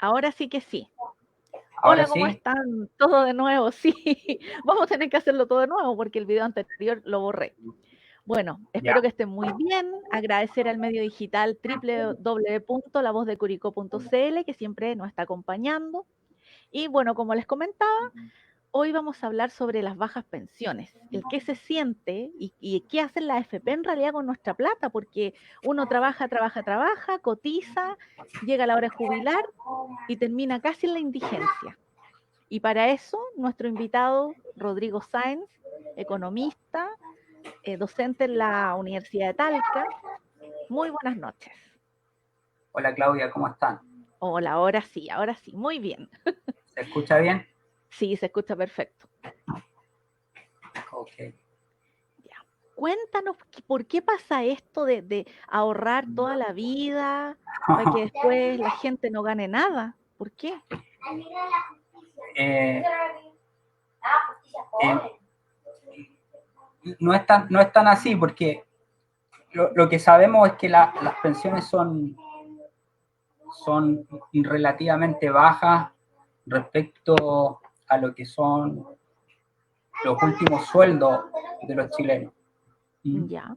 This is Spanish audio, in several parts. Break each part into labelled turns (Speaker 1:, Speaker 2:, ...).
Speaker 1: Ahora sí que sí.
Speaker 2: Ahora
Speaker 1: Hola, ¿cómo
Speaker 2: sí.
Speaker 1: están? Todo de nuevo, sí. Vamos a tener que hacerlo todo de nuevo porque el video anterior lo borré. Bueno, espero
Speaker 2: Ya.
Speaker 1: que estén muy bien. Agradecer al medio digital www.lavozdecuricó.cl que siempre nos está acompañando. Y bueno, como les comentaba, hoy vamos a hablar sobre las bajas pensiones, el qué se siente y qué hacen las AFP en realidad con nuestra plata, porque uno trabaja, trabaja, trabaja, cotiza, llega la hora de jubilar y termina casi en la indigencia. Y para eso, nuestro invitado, Rodrigo Sáenz, economista, docente en la Universidad de Talca. Muy buenas noches.
Speaker 2: Hola Claudia, ¿cómo están?
Speaker 1: Hola, ahora sí, muy bien.
Speaker 2: ¿Se escucha bien?
Speaker 1: Sí, se escucha perfecto.
Speaker 2: Ok.
Speaker 1: Ya. Cuéntanos por qué pasa esto de ahorrar toda la vida para que después la gente no gane nada. ¿Por qué?
Speaker 2: Eh, eh, no es tan así porque lo que sabemos es que las pensiones son relativamente bajas respecto a lo que son los últimos sueldos de los chilenos. ¿Mm?
Speaker 1: Ya,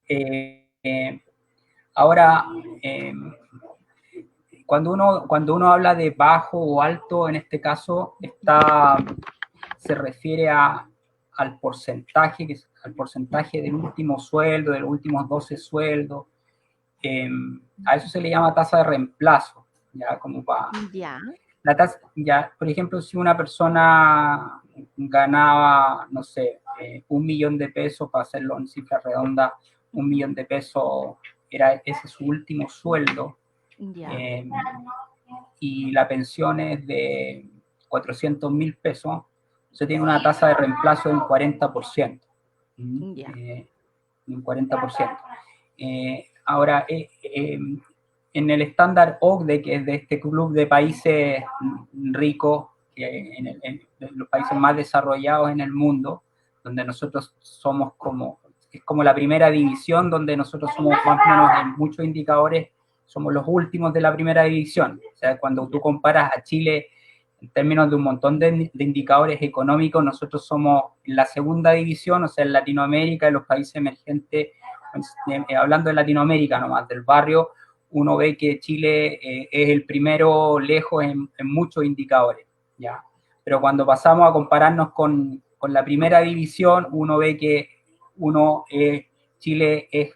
Speaker 2: Eh, eh, ahora, eh, cuando uno habla de bajo o alto, en este caso, se refiere al porcentaje del último sueldo, de los últimos 12 sueldos. A eso se le llama tasa de reemplazo, ya como para
Speaker 1: ya,
Speaker 2: la tasa, ya, por ejemplo, si una persona ganaba, no sé, 1 millón de pesos, para hacerlo en cifra redonda, 1 millón de pesos ese su último sueldo,
Speaker 1: ya,
Speaker 2: eh, y la pensión es de 400.000 pesos, se tiene una tasa de reemplazo del 40%. ¿Mm?
Speaker 1: ya.
Speaker 2: Un 40%. Ahora, en el estándar OCDE, que es de este club de países ricos, en los países más desarrollados en el mundo, donde nosotros es como la primera división, donde nosotros somos más o menos en muchos indicadores, somos los últimos de la primera división. O sea, cuando tú
Speaker 1: Ya.
Speaker 2: comparas a Chile en términos de un montón de indicadores económicos, nosotros somos en la segunda división, o sea, en Latinoamérica, en los países emergentes, hablando de Latinoamérica nomás, del barrio, uno ve que Chile es el primero lejos en muchos indicadores, ¿ya? Pero cuando pasamos a compararnos con la primera división, uno ve que Chile es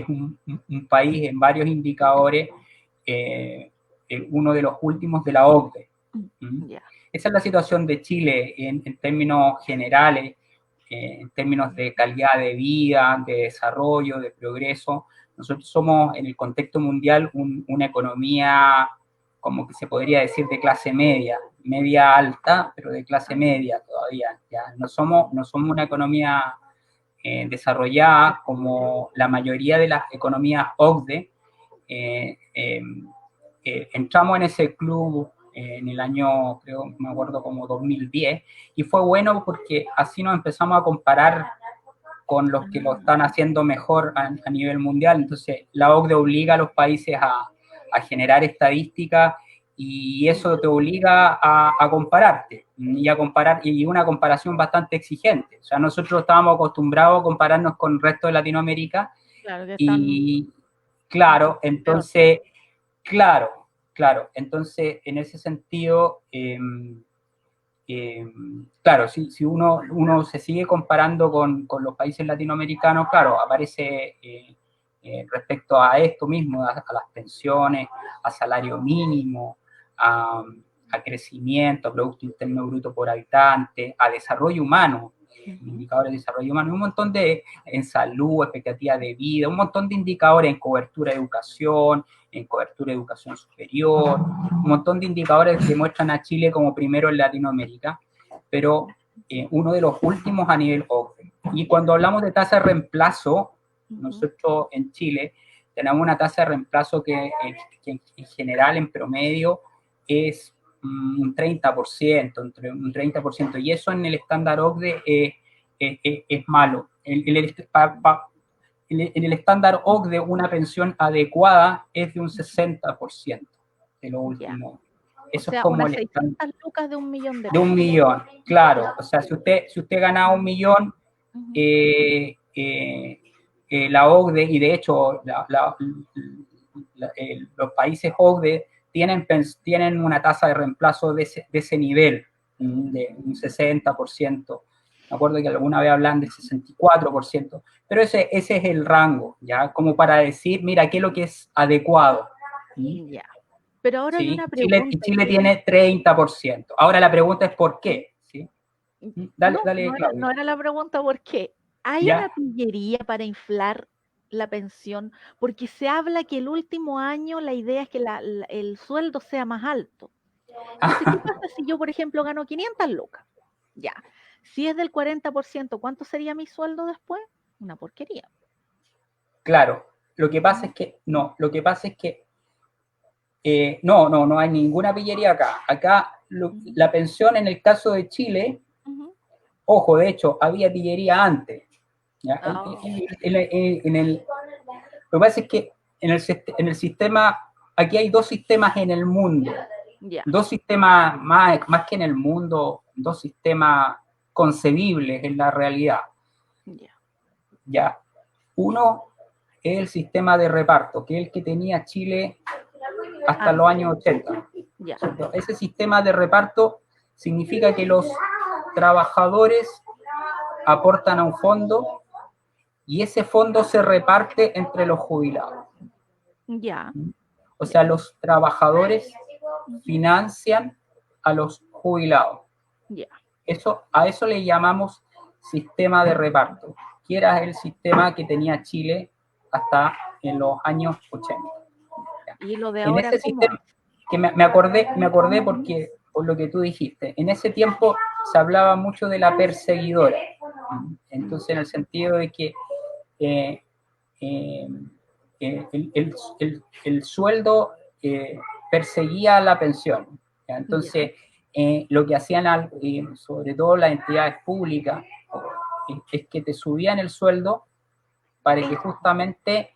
Speaker 2: un país en varios indicadores, uno de los últimos de la OCDE. ¿Mm?
Speaker 1: Ya.
Speaker 2: Esa es la situación de Chile en términos generales, en términos de calidad de vida, de desarrollo, de progreso. Nosotros somos, en el contexto mundial, una economía, como que se podría decir, de clase media, media alta, pero de clase media todavía. ¿Ya? No somos una economía desarrollada como la mayoría de las economías OCDE. eh, eh, Entramos en ese club en el año, creo, me acuerdo, como 2010, y fue bueno porque así nos empezamos a comparar con los que lo
Speaker 1: Ah,
Speaker 2: están haciendo mejor a nivel mundial. Entonces, la OCDE obliga a los países a generar estadísticas, y eso te obliga a compararte y una comparación bastante exigente. O sea, nosotros estábamos acostumbrados a compararnos con el resto de Latinoamérica,
Speaker 1: claro que están
Speaker 2: y
Speaker 1: mucho
Speaker 2: claro,
Speaker 1: peor.
Speaker 2: entonces, claro, claro, entonces en ese sentido, claro, si uno se sigue comparando con los países latinoamericanos, claro, aparece respecto a esto mismo, a las pensiones, a salario mínimo, a, a crecimiento, a Producto Interno Bruto por habitante, a desarrollo humano,
Speaker 1: Ujú.
Speaker 2: indicadores de desarrollo humano, un montón en salud, expectativa de vida, un montón de indicadores en cobertura de educación, en cobertura de educación superior, un montón de indicadores que muestran a Chile como primero en Latinoamérica, pero uno de los últimos a nivel OCDE. Y cuando hablamos de tasa de reemplazo,
Speaker 1: Ujú.
Speaker 2: nosotros en Chile tenemos una tasa de reemplazo que en general, en promedio, es un 30%, entre un 30%, y eso en el estándar OCDE es malo. En el estándar OCDE, una pensión adecuada es de un 60% de lo
Speaker 1: Ya.
Speaker 2: último. Eso
Speaker 1: O sea,
Speaker 2: es como
Speaker 1: unas
Speaker 2: el estándar
Speaker 1: 600 lucas de 1 millón de
Speaker 2: de 1 millón, claro. O sea, si usted ganaba 1 millón,
Speaker 1: pesos.
Speaker 2: la OCDE, y de hecho los países OCDE tienen una tasa de reemplazo de ese nivel, de un 60%. Me acuerdo que alguna vez hablan del 64%, pero ese es el rango, ¿ya? Como para decir, mira, ¿qué es lo que es adecuado?
Speaker 1: Ya. Pero ahora hay
Speaker 2: ¿Sí?
Speaker 1: una
Speaker 2: Y
Speaker 1: pregunta
Speaker 2: Chile
Speaker 1: que
Speaker 2: tiene 30%. Ahora la pregunta es ¿por qué? ¿Sí?
Speaker 1: no,
Speaker 2: Dale, Claudia.
Speaker 1: no era la pregunta porque hay una
Speaker 2: ¿Ya?
Speaker 1: pillería para inflar la pensión, porque se habla que el último año la idea es que el sueldo sea más alto. Entonces, ¿qué pasa si yo, por ejemplo, gano 500 lucas? Ya. Si es del 40%, ¿cuánto sería mi sueldo después? Una porquería.
Speaker 2: Claro, lo que pasa es que, no, lo que pasa es que, no hay ninguna pillería acá. Acá la pensión en el caso de Chile,
Speaker 1: Ujú.
Speaker 2: ojo, de hecho, había pillería antes. ¿Ya?
Speaker 1: Oh,
Speaker 2: Lo que pasa es que en el sistema, aquí hay dos sistemas en el mundo,
Speaker 1: ya,
Speaker 2: dos sistemas más que en el mundo, dos sistemas concebibles en la realidad.
Speaker 1: ya.
Speaker 2: ¿Ya? Uno es el sistema de reparto, que es el que tenía Chile hasta los
Speaker 1: Antes,
Speaker 2: años 80.
Speaker 1: ya,
Speaker 2: ¿Cierto? Ese sistema de reparto significa que los trabajadores aportan a un fondo y ese fondo se reparte entre los jubilados.
Speaker 1: ya,
Speaker 2: O
Speaker 1: ya.
Speaker 2: sea, los trabajadores
Speaker 1: Ujú.
Speaker 2: financian a los jubilados.
Speaker 1: Ya.
Speaker 2: A eso le llamamos sistema de reparto, que era el sistema que tenía Chile hasta en los años 80.
Speaker 1: ¿Y lo de
Speaker 2: En
Speaker 1: ahora
Speaker 2: ese
Speaker 1: cómo
Speaker 2: sistema,
Speaker 1: es?
Speaker 2: que me acordé porque, por lo que tú dijiste, en ese tiempo se hablaba mucho de la perseguidora. Entonces, en el sentido de que eh, eh, el sueldo perseguía la pensión. ¿Ya?
Speaker 1: Ya,
Speaker 2: Entonces, lo que hacían, sobre todo las entidades públicas, es que te subían el sueldo para que justamente,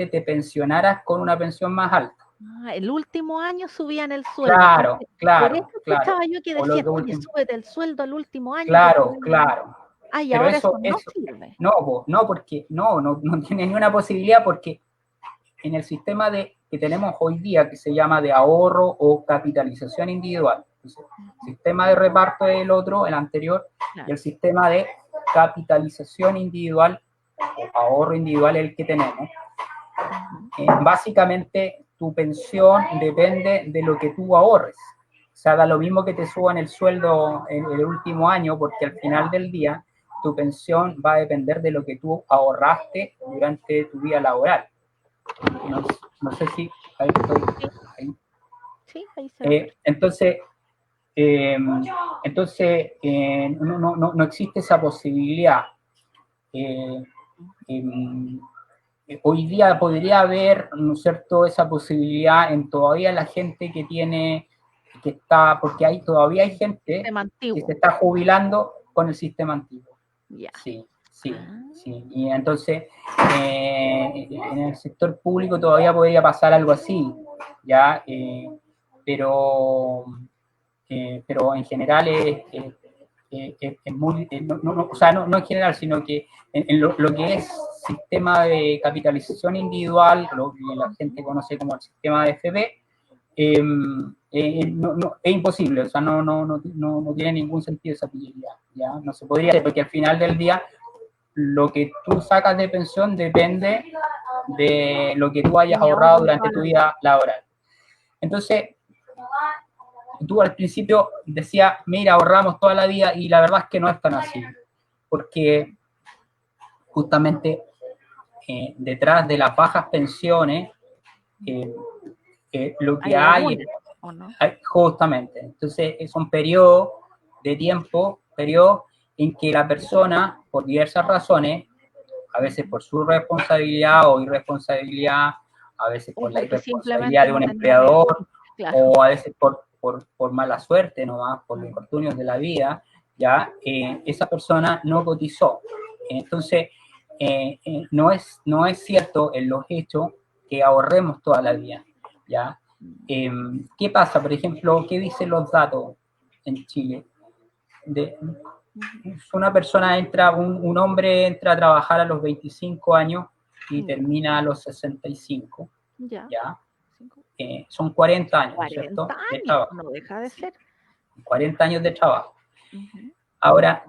Speaker 2: te pensionaras con una pensión más alta.
Speaker 1: el último año subían el sueldo.
Speaker 2: Claro,
Speaker 1: Entonces, por eso
Speaker 2: claro, claro.
Speaker 1: escuchaba yo que
Speaker 2: O los
Speaker 1: decían,
Speaker 2: de
Speaker 1: oye,
Speaker 2: último.
Speaker 1: súbete el sueldo al último año porque...
Speaker 2: Claro, claro.
Speaker 1: Ay,
Speaker 2: Pero
Speaker 1: ahora eso
Speaker 2: eso,
Speaker 1: no
Speaker 2: eso,
Speaker 1: sirve.
Speaker 2: no, porque no tiene ni una posibilidad porque en el sistema que tenemos hoy día, que se llama de ahorro o capitalización individual. Entonces, el sistema de reparto es el otro, el anterior, y
Speaker 1: Claro.
Speaker 2: el sistema de capitalización individual o ahorro individual es el que tenemos.
Speaker 1: Ujú.
Speaker 2: Básicamente, tu pensión depende de lo que tú ahorres. O sea, da lo mismo que te suban el sueldo en el último año, porque al final del día tu pensión va a depender de lo que tú ahorraste durante tu vida laboral. No sé si ahí estoy.
Speaker 1: Sí,
Speaker 2: Ahí.
Speaker 1: sí, ahí se ve perfecto.
Speaker 2: Entonces, eh, no existe esa posibilidad. Eh, Hoy día podría haber, ¿no es cierto?, esa posibilidad en todavía la gente porque todavía hay gente
Speaker 1: Tema
Speaker 2: que se
Speaker 1: antiguo.
Speaker 2: está jubilando con el sistema antiguo.
Speaker 1: Ya.
Speaker 2: Sí, sí,
Speaker 1: Ah,
Speaker 2: sí. Y entonces, en el sector público todavía podría pasar algo así, ¿ya? Pero en general es muy, o sea, no en general, sino que en lo que es sistema de capitalización individual, lo que la gente conoce como el sistema de FP, es imposible, o sea, no tiene ningún sentido esa posibilidad, ¿ya? No se podría hacer, porque al final del día lo que tú sacas de pensión depende de lo que tú
Speaker 1: de
Speaker 2: hayas
Speaker 1: mi
Speaker 2: ahorrado
Speaker 1: ahorro
Speaker 2: durante
Speaker 1: toda
Speaker 2: tu
Speaker 1: la vida.
Speaker 2: vida laboral. Entonces, tú al principio decías, mira, ahorramos toda la vida, y la verdad es que no es tan así, porque justamente detrás de las bajas pensiones, eh, lo que
Speaker 1: Hay lagunas, ¿o no?
Speaker 2: hay justamente, entonces son periodos de tiempo, periodos en que la persona, por diversas razones, a veces por su responsabilidad o irresponsabilidad, a veces
Speaker 1: O
Speaker 2: por la
Speaker 1: porque
Speaker 2: irresponsabilidad
Speaker 1: simplemente
Speaker 2: de
Speaker 1: no
Speaker 2: un
Speaker 1: tenía
Speaker 2: empleador,
Speaker 1: recursos. Claro.
Speaker 2: o a veces por mala suerte nomás, por los
Speaker 1: Mm.
Speaker 2: infortunios de la vida, ya esa persona no cotizó. Entonces, no es cierto en los hechos que ahorremos toda la vida, ¿ya? ¿Qué pasa? Por ejemplo, ¿qué dicen los datos en Chile? Una persona entra, un hombre entra a trabajar a los 25 años y termina a los 65,
Speaker 1: ya.
Speaker 2: ¿ya? Son 40 años,
Speaker 1: 40
Speaker 2: ¿cierto?
Speaker 1: años,
Speaker 2: De trabajo.
Speaker 1: no deja de ser.
Speaker 2: 40 años de trabajo. Ahora,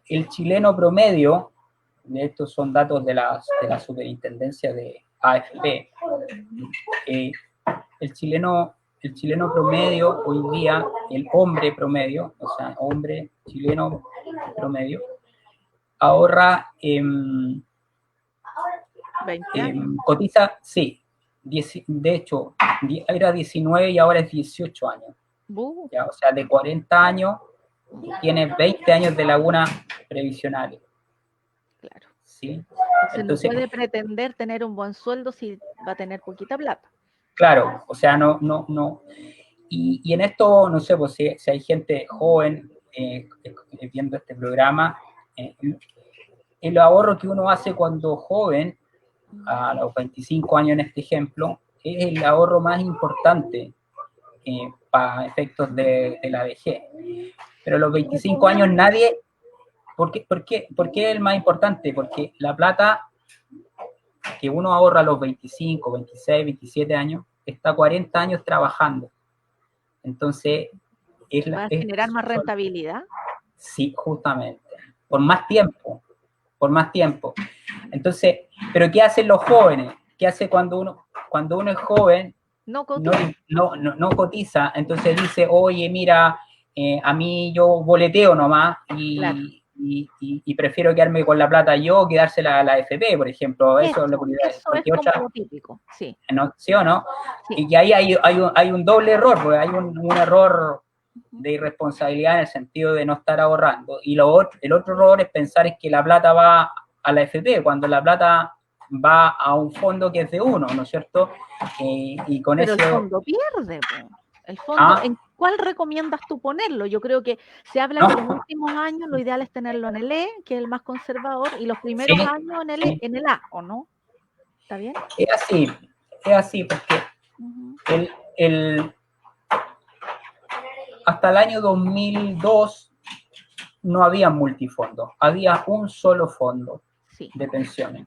Speaker 2: el chileno promedio, estos son datos de la superintendencia de AFP, el chileno promedio hoy día, el hombre promedio, o sea, hombre chileno promedio, ahorra, cotiza, sí, de hecho, era 19 y ahora es 18 años. Ya, o sea, de 40 años, tiene 20 años de laguna previsional.
Speaker 1: Claro.
Speaker 2: ¿Sí?
Speaker 1: Entonces, no puede pretender tener un buen sueldo si va a tener poquita plata.
Speaker 2: Claro, o sea, no. Y en esto, no sé, pues si hay gente joven viendo este programa, el ahorro que uno hace cuando joven, a los 25 años en este ejemplo, es el ahorro más importante para efectos de la vejez. Pero a los 25 años nadie... ¿Por qué es el más importante? Porque la plata que uno ahorra a los 25, 26, 27 años, está 40 años trabajando. Entonces,
Speaker 1: ¿va a generar más rentabilidad?
Speaker 2: Sí, justamente. Por más tiempo. Entonces, ¿pero qué hacen los jóvenes? ¿Qué hace cuando uno es joven? No cotiza. Entonces dice, oye, mira, a mí yo boleteo nomás y prefiero quedarme con la plata yo que dársela a la AFP, por ejemplo. Eso es
Speaker 1: como típico, sí.
Speaker 2: ¿No? ¿Sí o no? Sí. Y que ahí hay un doble error, porque hay un error de irresponsabilidad en el sentido de no estar ahorrando. Y el otro error es pensar es que la plata va a la AFP, cuando la plata va a un fondo que es de uno, ¿no es cierto? Y con
Speaker 1: Pero
Speaker 2: eso...
Speaker 1: el fondo pierde, el fondo, ¿en cuál recomiendas tú ponerlo? Yo creo que se habla que los últimos años lo ideal es tenerlo en el E, que es el más conservador, y los primeros años en el A, ¿o no? ¿Está bien?
Speaker 2: Es así, porque hasta el año 2002 no había multifondos, había un solo fondo de pensiones,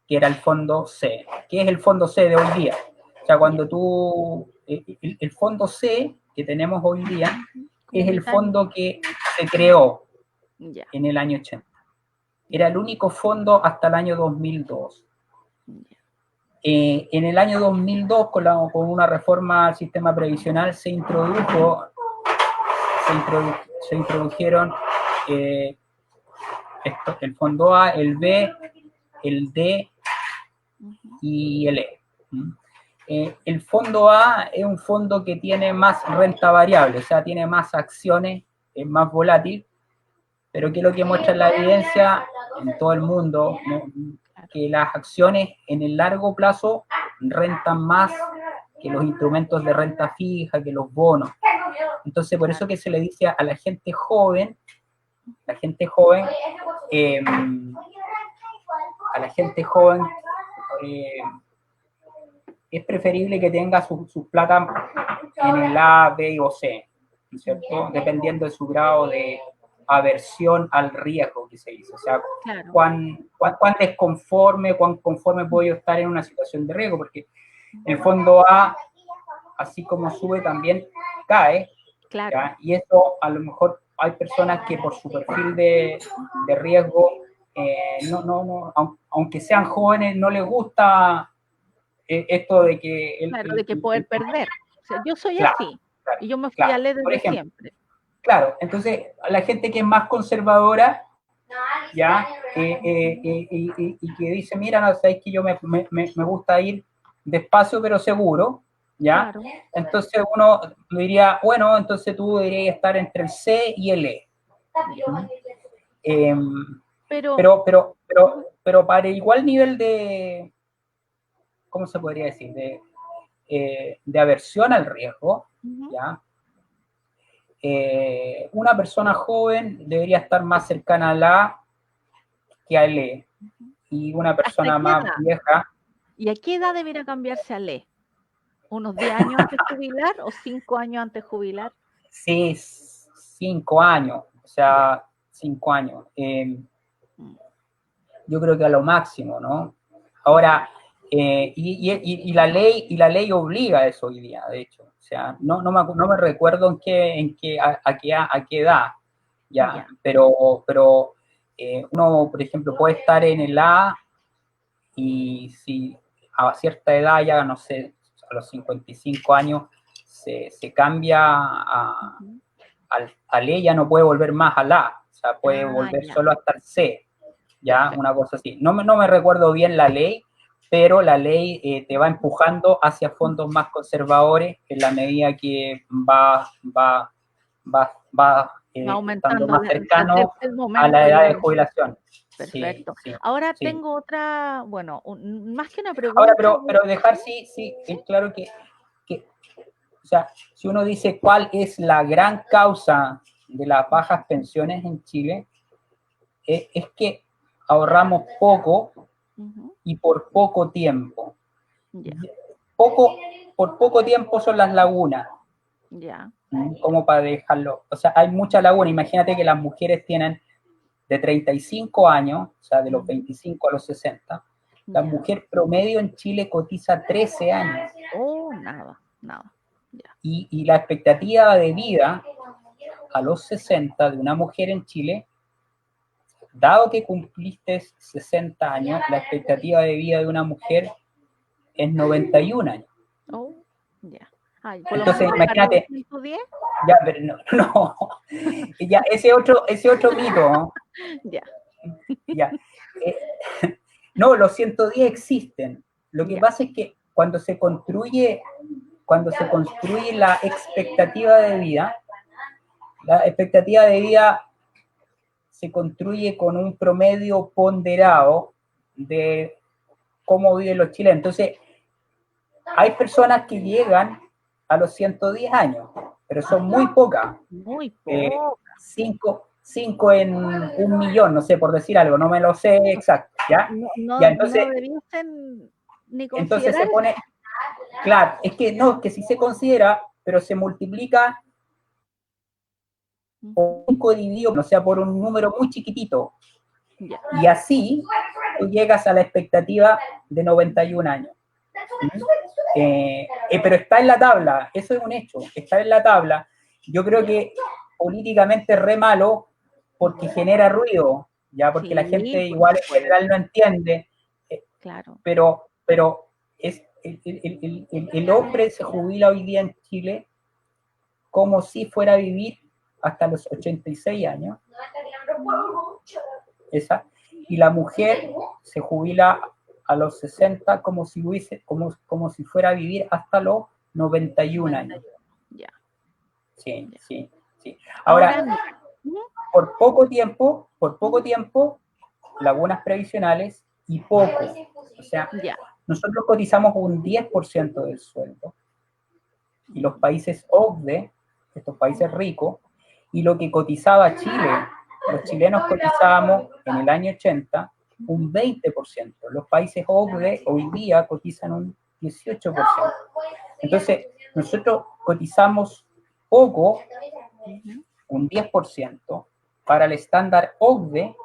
Speaker 2: que era el fondo C. ¿Qué es el fondo C de hoy día? O sea, cuando el fondo C que tenemos hoy día es el fondo que se creó en el año 80. Era el único fondo hasta el año 2002. En el año 2002, con una reforma al sistema previsional, se introdujeron el fondo A, el B, el D y el E. El fondo A es un fondo que tiene más renta variable, o sea, tiene más acciones, es más volátil, pero que es lo que muestra la evidencia en todo el mundo, ¿no? Que las acciones en el largo plazo rentan más que los instrumentos de renta fija, que los bonos. Entonces, por eso que se le dice a la gente joven, es preferible que tenga su plata en el A, B o C, ¿cierto? Dependiendo de su grado de aversión al riesgo que se dice. O sea, cuán conforme puedo yo estar en una situación de riesgo, porque el fondo A, así como sube, también cae. ¿Ya? Y eso a lo mejor hay personas que por su perfil de riesgo, aunque sean jóvenes, no les gusta esto de que...
Speaker 1: de que poder perder. O sea, yo soy así, y yo me fui a leer desde siempre.
Speaker 2: Claro, entonces la gente que es más conservadora, ¿ya? Y que dice, mira, no, sabes que yo me gusta ir despacio pero seguro, ¿ya? Claro. Entonces uno diría, bueno, entonces tú deberías estar entre el C y el E. Pero para igual nivel de, ¿cómo se podría decir? De aversión al riesgo, ¿ya? Una persona joven debería estar más cercana al A que al E. Y una persona más vieja...
Speaker 1: ¿Y a qué edad debería cambiarse al E? ¿Unos 10 años antes de jubilar o 5 años antes de jubilar?
Speaker 2: Sí, 5 años, o sea, 5 años. Yo creo que a lo máximo, ¿no? Ahora, y la ley obliga a eso hoy día, de hecho. O sea, no me recuerdo a qué edad, ya. Pero uno, por ejemplo, puede estar en el A y si a cierta edad, ya no sé, a los 55 años, se cambia al E, ya no puede volver más al A, o sea, puede volver solo hasta el C, ya. Perfecto. Una cosa así. No me recuerdo bien la ley, pero la ley te va empujando hacia fondos más conservadores en la medida que va estando más cercano a la edad de jubilación.
Speaker 1: Perfecto. Sí, sí, ahora sí. Tengo otra, bueno, más que una pregunta.
Speaker 2: Ahora, pero dejar sí, es claro que, o sea, si uno dice cuál es la gran causa de las bajas pensiones en Chile, es que ahorramos poco y por poco tiempo. Por poco tiempo son las lagunas. Como para dejarlo. O sea, hay mucha laguna. Imagínate que las mujeres tienen de 35 años, o sea, de los 25 a los 60. La mujer promedio en Chile cotiza 13 años.
Speaker 1: Oh, nada.
Speaker 2: Y la expectativa de vida a los 60 de una mujer en Chile, dado que cumpliste 60 años, la expectativa de vida de una mujer es 91 años.
Speaker 1: Oh, ya.
Speaker 2: Entonces, imagínate. 110? Ya, pero no. Ya, ese otro mito, ¿no? Ya. No, los 110 existen. Lo que pasa es que cuando se construye la expectativa de vida, se construye con un promedio ponderado de cómo viven los chilenos. Entonces, hay personas que llegan a los 110 años, pero son muy pocas.
Speaker 1: Muy pocas.
Speaker 2: 5 en 1.000.000, no sé, por decir algo, no me lo sé exacto, ¿ya?
Speaker 1: Ya, entonces, no debiesen ni considerar.
Speaker 2: Entonces se pone, claro, es que si se considera, pero se multiplica por 5 dividido, o sea, por un número muy chiquitito. Y así tú llegas a la expectativa de 91 años. Pero está en la tabla, eso es un hecho, está en la tabla. Yo creo que políticamente es re malo porque genera ruido, ya, porque la gente igual en general no entiende.
Speaker 1: Claro.
Speaker 2: Pero es el hombre se jubila hoy día en Chile como si fuera a vivir hasta los 86 años. Y la mujer se jubila a los 60 como si fuera a vivir hasta los 91 años. Sí. Ahora, por poco tiempo, lagunas previsionales y poco. O sea, nosotros cotizamos un 10% del sueldo. Y los países OCDE, estos países ricos, y lo que cotizaba Chile, los chilenos cotizábamos en el año 80 un 20%. Los países OCDE hoy día cotizan un 18%. Entonces, nosotros cotizamos poco, un 10%, para el estándar OCDE.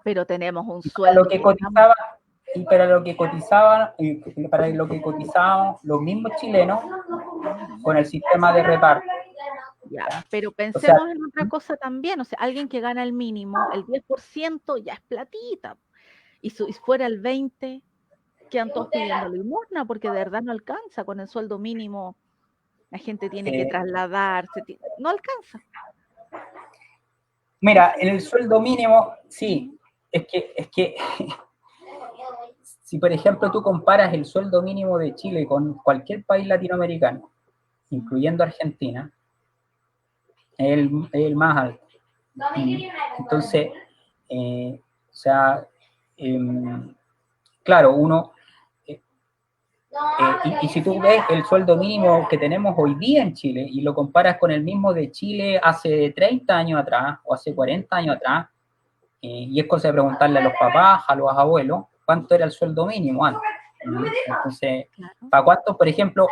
Speaker 1: Pero tenemos un sueldo.
Speaker 2: Para lo que cotizaban los mismos chilenos con el sistema de reparto.
Speaker 1: Pero pensemos en otra cosa también, o sea, alguien que gana el mínimo, el 10% ya es platita, y si fuera el 20%, quedan todos pidiendo limosna, porque de verdad no alcanza, con el sueldo mínimo la gente tiene que trasladarse, no alcanza.
Speaker 2: Mira, en el sueldo mínimo, sí, es que si por ejemplo tú comparas el sueldo mínimo de Chile con cualquier país latinoamericano, incluyendo Argentina, es el más alto. Entonces, claro, uno, y si tú ves el sueldo mínimo que tenemos hoy día en Chile y lo comparas con el mismo de Chile hace 30 años atrás o hace 40 años atrás, y es cosa de preguntarle a los papás, a los abuelos, cuánto era el sueldo mínimo antes. Entonces,
Speaker 1: claro.
Speaker 2: ¿para cuántos, por ejemplo,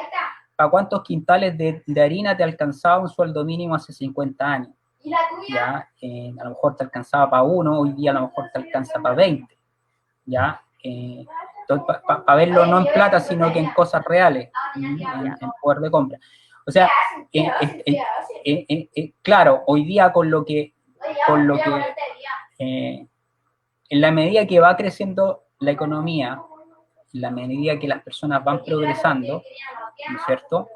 Speaker 2: para cuántos quintales de harina te alcanzaba un sueldo mínimo hace 50 años? ¿Ya? A lo mejor te alcanzaba para uno, hoy día a lo mejor te alcanza para 20, ¿ya? Para verlo no en plata, sino que en cosas reales, en poder de compra. O sea, claro, hoy día con lo que en la medida que va creciendo la economía, en la medida que las personas van progresando, ¿no es cierto?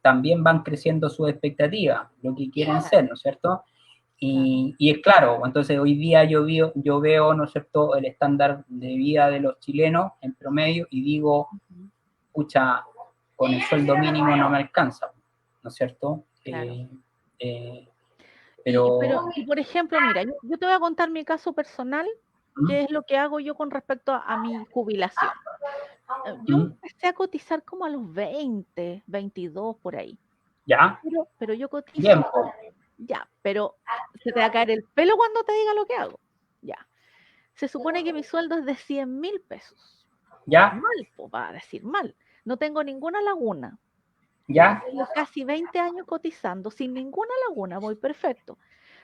Speaker 2: También van creciendo sus expectativas, lo que quieren ser, ¿no es cierto? Y es claro, entonces hoy día yo veo, ¿no es cierto?, el estándar de vida de los chilenos en promedio y digo, pucha, con el sueldo mínimo no me alcanza, ¿no es cierto?
Speaker 1: Claro.
Speaker 2: Pero
Speaker 1: Y por ejemplo, mira, yo te voy a contar mi caso personal, qué es lo que hago yo con respecto a mi jubilación. Yo empecé a cotizar como a los 20, 22 por ahí.
Speaker 2: ¿Ya?
Speaker 1: Pero yo cotizo.
Speaker 2: Bien.
Speaker 1: Ya, pero se te va a caer el pelo cuando te diga lo que hago. Ya. Se supone que mi sueldo es de 100.000 pesos.
Speaker 2: ¿Ya?
Speaker 1: Mal, pues va a decir mal. No tengo ninguna laguna.
Speaker 2: ¿Ya?
Speaker 1: Tengo casi 20 años cotizando sin ninguna laguna, voy perfecto.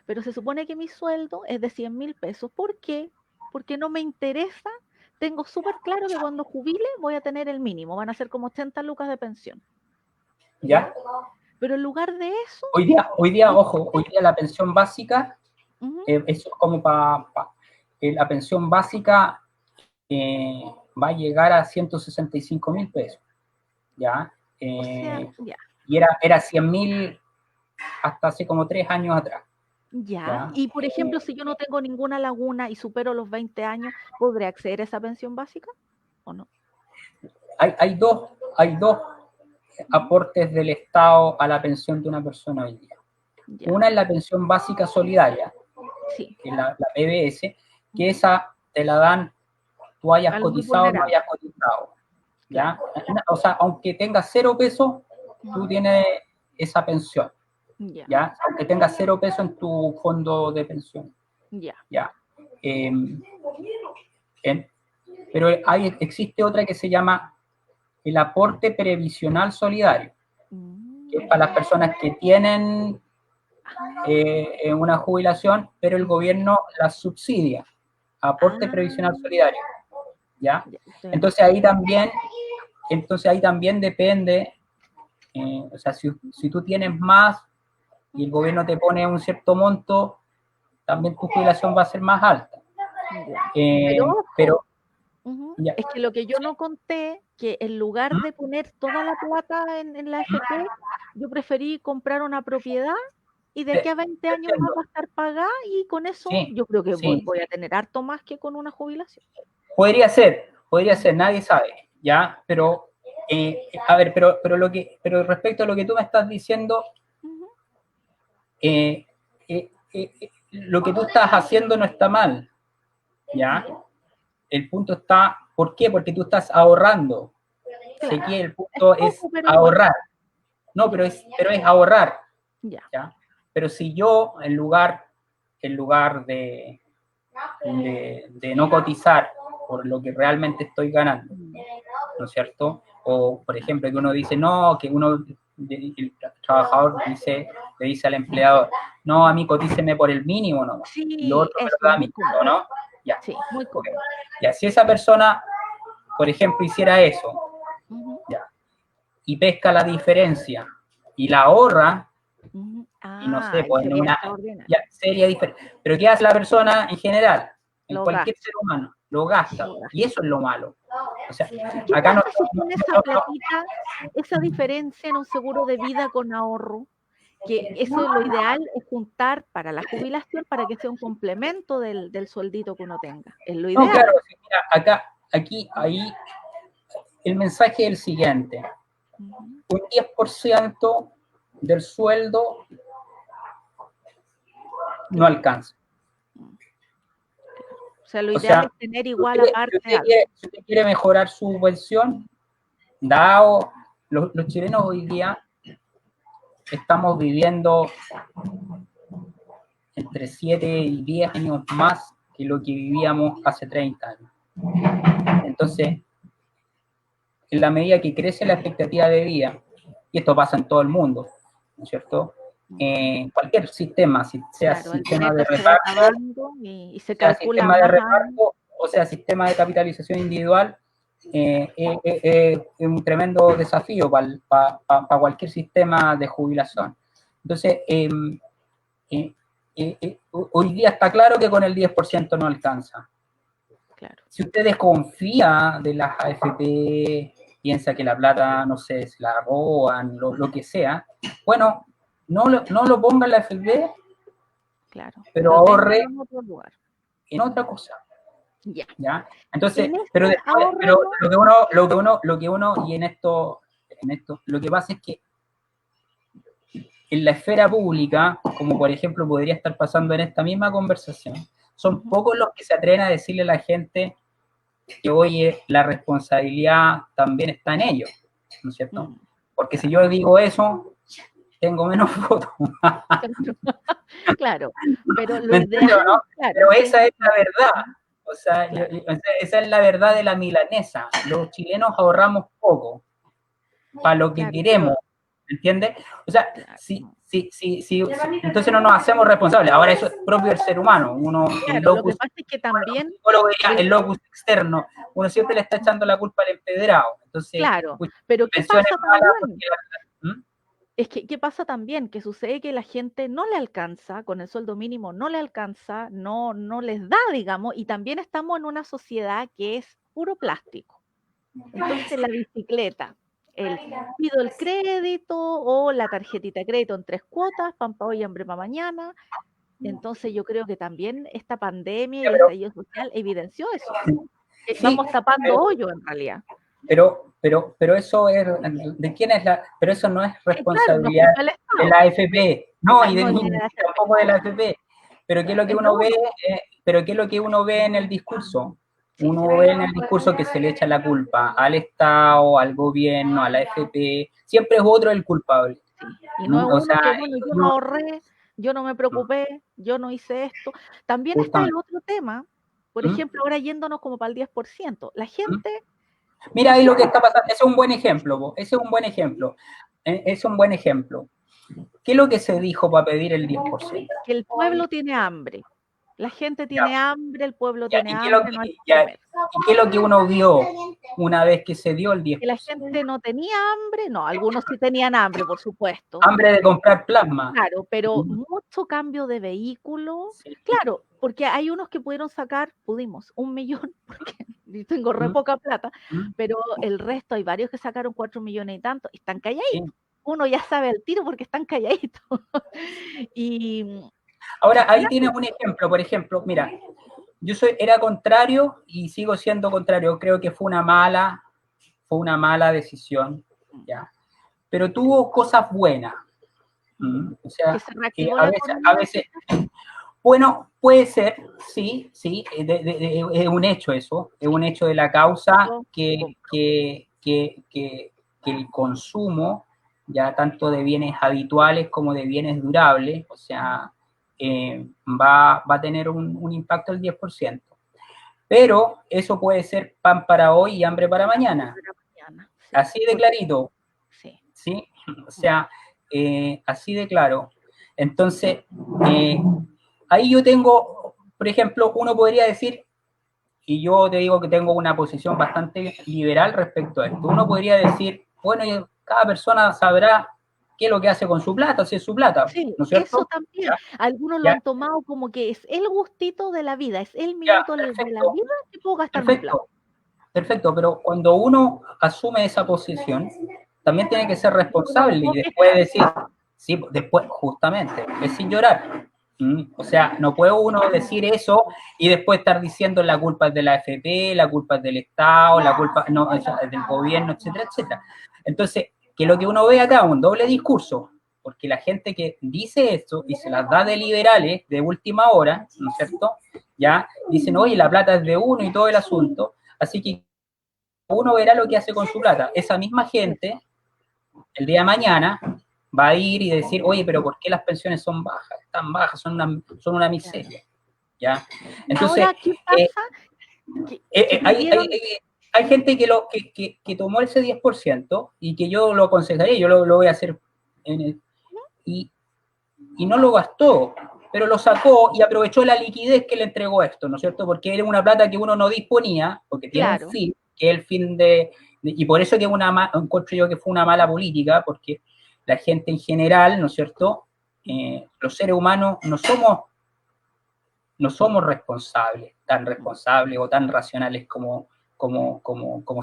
Speaker 1: Pero se supone que mi sueldo es de 100.000 pesos. ¿Por qué? Porque no me interesa. Tengo súper claro que cuando jubile voy a tener el mínimo. Van a ser como 80 lucas de pensión.
Speaker 2: ¿Ya?
Speaker 1: Pero en lugar de eso...
Speaker 2: Hoy día, ojo, hoy día la pensión básica, eso es como la pensión básica va a llegar a 165.000 pesos, ¿ya?
Speaker 1: O sea, ya.
Speaker 2: Y era 100.000 hasta hace como 3 años atrás.
Speaker 1: Ya. Y por ejemplo, si yo no tengo ninguna laguna y supero los 20 años, ¿podré acceder a esa pensión básica o no?
Speaker 2: Hay dos aportes del Estado a la pensión de una persona hoy día. Ya. Una es la pensión básica solidaria,
Speaker 1: sí,
Speaker 2: que es la PBS, que esa te la dan, tú hayas cotizado o no hayas cotizado. ¿Ya? Claro. O sea, aunque tengas 0 pesos, tú tienes esa pensión. ¿Ya? Aunque tengas 0 pesos en tu fondo de pensión. ¿Ya? Pero existe otra que se llama el aporte previsional solidario, que es para las personas que tienen una jubilación, pero el gobierno las subsidia. Aporte previsional solidario. ¿Ya? Entonces ahí también depende, o sea, si tú tienes más y el gobierno te pone un cierto monto, también tu jubilación va a ser más alta. Pero
Speaker 1: es que lo que yo no conté, que en lugar de poner toda la plata en la AFP, yo preferí comprar una propiedad y de aquí a 20 años más va a estar pagada y con eso yo creo que voy a tener harto más que con una jubilación.
Speaker 2: Podría ser, nadie sabe, ¿ya? Pero, a ver, pero respecto a lo que tú me estás diciendo, lo que tú estás haciendo no está mal, ¿ya? El punto está, ¿por qué? Porque tú estás ahorrando. Claro. Sé que el punto es ahorrar. No, pero es ahorrar. ¿Ya? Pero si yo, en lugar de no cotizar por lo que realmente estoy ganando, ¿no es cierto? O, por ejemplo, que uno dice, no, que el trabajador le dice al empleador, no, a mí cotíceme por el mínimo, ¿no?
Speaker 1: Sí,
Speaker 2: lo otro me lo da a mí, ¿no? Ya.
Speaker 1: Sí, muy cómodo.
Speaker 2: Ya, si esa persona, por ejemplo, hiciera eso, ya, y pesca la diferencia y la ahorra, y no sé, pues en una seria diferencia. Pero ¿qué hace la persona en general? En cualquier ser humano, lo gasta. Y eso es lo malo. O sea, acá no
Speaker 1: supone esa platita, esa diferencia en un seguro de vida con ahorro, que eso es lo ideal, es juntar para la jubilación para que sea un complemento del sueldito que uno tenga. Es lo ideal.
Speaker 2: No, claro, mira, ahí, el mensaje es el siguiente. Un 10% del sueldo no alcanza.
Speaker 1: O sea, lo ideal es tener igual aparte algo.
Speaker 2: Si usted quiere mejorar su pensión, dado los chilenos hoy día estamos viviendo entre 7 y 10 años más que lo que vivíamos hace 30 años. Entonces, en la medida que crece la expectativa de vida, y esto pasa en todo el mundo, ¿no es cierto? Cualquier sistema, si sea
Speaker 1: Claro, el
Speaker 2: sistema de
Speaker 1: dinero se va
Speaker 2: reparto,
Speaker 1: acabando y se
Speaker 2: sea
Speaker 1: calcula
Speaker 2: sistema de
Speaker 1: más años.
Speaker 2: reparto, o sea sistema de capitalización individual, es un tremendo desafío para cualquier sistema de jubilación. Entonces, hoy día está claro que con el 10% no alcanza.
Speaker 1: Claro.
Speaker 2: Si usted desconfía de las AFP, piensa que la plata, no sé, se la roban, lo que sea, bueno, no lo ponga en la AFP,
Speaker 1: Claro,
Speaker 2: pero
Speaker 1: pero
Speaker 2: ahorre
Speaker 1: téngalo en otro lugar.
Speaker 2: en otra cosa.
Speaker 1: Ya.
Speaker 2: ¿Ya? Entonces,
Speaker 1: En ese
Speaker 2: pero después, pero
Speaker 1: ahorremos.
Speaker 2: y en esto, lo que pasa es que en la esfera pública, como por ejemplo podría estar pasando en esta misma conversación, son pocos los que se atreven a decirle a la gente que, oye, la responsabilidad también está en ellos, ¿no es cierto? Porque si yo digo eso, tengo menos votos.
Speaker 1: Claro, pero lo
Speaker 2: ¿Me entiendes,
Speaker 1: ideal,
Speaker 2: no?
Speaker 1: claro,
Speaker 2: Pero
Speaker 1: sí,
Speaker 2: esa es la verdad. O sea,
Speaker 1: claro.
Speaker 2: esa es la verdad de la milanesa. Los chilenos ahorramos poco para lo que
Speaker 1: Claro,
Speaker 2: queremos, ¿me entiendes? O sea,
Speaker 1: claro,
Speaker 2: entonces no nos hacemos responsables. Ahora eso es propio del ser humano. El
Speaker 1: claro, lo que
Speaker 2: locus,
Speaker 1: pasa es que también,
Speaker 2: el locus externo, uno siempre le está echando la culpa al empedrado. Entonces,
Speaker 1: claro,
Speaker 2: pues,
Speaker 1: pero ¿qué
Speaker 2: pensiones
Speaker 1: pasa
Speaker 2: malas
Speaker 1: también?
Speaker 2: ¿Mm?
Speaker 1: Es que, ¿qué pasa también? Que sucede que la gente no le alcanza, con el sueldo mínimo no le alcanza, no les da, digamos, y también estamos en una sociedad que es puro plástico. Entonces la bicicleta, pido el crédito o la tarjetita de crédito en 3 cuotas, pan para hoy, hambre para mañana. Entonces yo creo que también esta pandemia y el estallido social evidenció eso. Que
Speaker 2: Sí,
Speaker 1: vamos tapando hoyos en realidad.
Speaker 2: pero eso es, ¿de quién es pero eso no es
Speaker 1: Claro, no es
Speaker 2: responsabilidad
Speaker 1: culpa del
Speaker 2: de
Speaker 1: Estado.
Speaker 2: la AFP, no,
Speaker 1: Ah, no es
Speaker 2: ni
Speaker 1: ni de la AFP.
Speaker 2: tampoco de la AFP. Pero ¿qué es lo que uno
Speaker 1: No,
Speaker 2: ve?
Speaker 1: no.
Speaker 2: Pero ¿qué es lo que uno ve en el discurso?
Speaker 1: Sí,
Speaker 2: Uno ve en el discurso que se le echa la culpa al Estado, al gobierno, a la AFP, siempre es otro el culpable.
Speaker 1: sí. Y no
Speaker 2: ¿No?
Speaker 1: es
Speaker 2: O
Speaker 1: uno
Speaker 2: sea,
Speaker 1: que, bueno, yo no ahorré, yo no me preocupé, yo no hice esto. También está el
Speaker 2: justamente.
Speaker 1: otro tema, por
Speaker 2: ¿Mm?
Speaker 1: ejemplo, ahora yéndonos como para el 10%. La
Speaker 2: ¿Mm?
Speaker 1: gente,
Speaker 2: Mira
Speaker 1: no
Speaker 2: ahí
Speaker 1: sé,
Speaker 2: lo que está pasando, ese es un buen ejemplo, ese es un buen ejemplo. Es un buen ejemplo. ¿Qué es lo que se dijo para pedir el 10%?
Speaker 1: que el pueblo tiene hambre. La gente
Speaker 2: Ya,
Speaker 1: tiene hambre, el pueblo
Speaker 2: ya,
Speaker 1: tiene hambre, no hay que comer.
Speaker 2: ¿y qué es lo que uno vio una vez que se dio el
Speaker 1: Que la
Speaker 2: 10%?
Speaker 1: gente no tenía hambre, no, algunos sí tenían hambre, por supuesto.
Speaker 2: Hambre de comprar plasma.
Speaker 1: Claro, pero mucho cambio de vehículo.
Speaker 2: Sí.
Speaker 1: Claro, porque hay unos que pudimos, 1 millón, porque yo tengo re
Speaker 2: ¿Mm?
Speaker 1: poca plata,
Speaker 2: ¿Mm?
Speaker 1: pero el resto, hay varios que sacaron 4 millones y tanto, y están
Speaker 2: Sí.
Speaker 1: calladitos. Uno ya sabe el tiro porque están calladitos. Y
Speaker 2: Ahora, ahí
Speaker 1: claro,
Speaker 2: tienes un ejemplo, por ejemplo, mira, era contrario y sigo siendo contrario, creo que fue una mala decisión, ya, pero tuvo cosas buenas. O
Speaker 1: que
Speaker 2: sea,
Speaker 1: se
Speaker 2: que
Speaker 1: reactivó
Speaker 2: a
Speaker 1: la
Speaker 2: veces,
Speaker 1: economía,
Speaker 2: bueno, puede ser, sí, es un hecho eso, es un hecho de la causa
Speaker 1: yo compro.
Speaker 2: que el consumo, ya tanto de bienes habituales como de bienes durables, o sea, va a tener un impacto del 10%. Pero eso puede ser pan para hoy y hambre para mañana.
Speaker 1: Para mañana, sí,
Speaker 2: Así de
Speaker 1: porque
Speaker 2: clarito,
Speaker 1: sí.
Speaker 2: ¿sí? O sea, así de claro. Entonces, ahí yo tengo, por ejemplo, uno podría decir, y yo te digo que tengo una posición bastante liberal respecto a esto, uno podría decir, bueno, cada persona sabrá qué es lo que hace con su plata, si es su plata,
Speaker 1: Sí,
Speaker 2: ¿no es
Speaker 1: eso
Speaker 2: cierto?
Speaker 1: también.
Speaker 2: Ya,
Speaker 1: Algunos lo
Speaker 2: ya,
Speaker 1: han tomado como que es el gustito de la vida, es el
Speaker 2: ya,
Speaker 1: minuto de la
Speaker 2: perfecto,
Speaker 1: vida que puedo gastar mi plata.
Speaker 2: perfecto, perfecto, pero cuando uno asume esa posición, también tiene que ser
Speaker 1: No me
Speaker 2: responsable y
Speaker 1: puedo
Speaker 2: después
Speaker 1: quejar.
Speaker 2: decir, sí, después, justamente, es sin llorar. O sea, no puede uno decir eso y después estar diciendo la culpa es de la AFP, la culpa es del Estado, la culpa no, es del gobierno, etcétera, etcétera. Entonces, que lo que uno ve acá es un doble discurso, porque la gente que dice esto y se las da de liberales de última hora, ¿no es cierto? Ya dicen, oye, la plata es de uno y todo el asunto, así que uno verá lo que hace con su plata. Esa misma gente, el día de mañana, va a ir y decir, oye, pero ¿por qué las pensiones son bajas? Están bajas, son una miseria. ¿Ya? Entonces,
Speaker 1: Ahora, ¿qué pasa? Que
Speaker 2: hay,
Speaker 1: pidieron,
Speaker 2: hay gente que tomó ese 10% y que yo lo aconsejaría, yo lo voy a hacer y no lo gastó, pero lo sacó y aprovechó la liquidez que le entregó esto, ¿no es cierto? Porque era una plata que uno no disponía, porque tiene un
Speaker 1: Claro.
Speaker 2: fin, que es el fin y por eso que encuentro yo que fue una mala política, porque la gente en general, ¿no es cierto? Los seres humanos no somos tan responsables o tan racionales como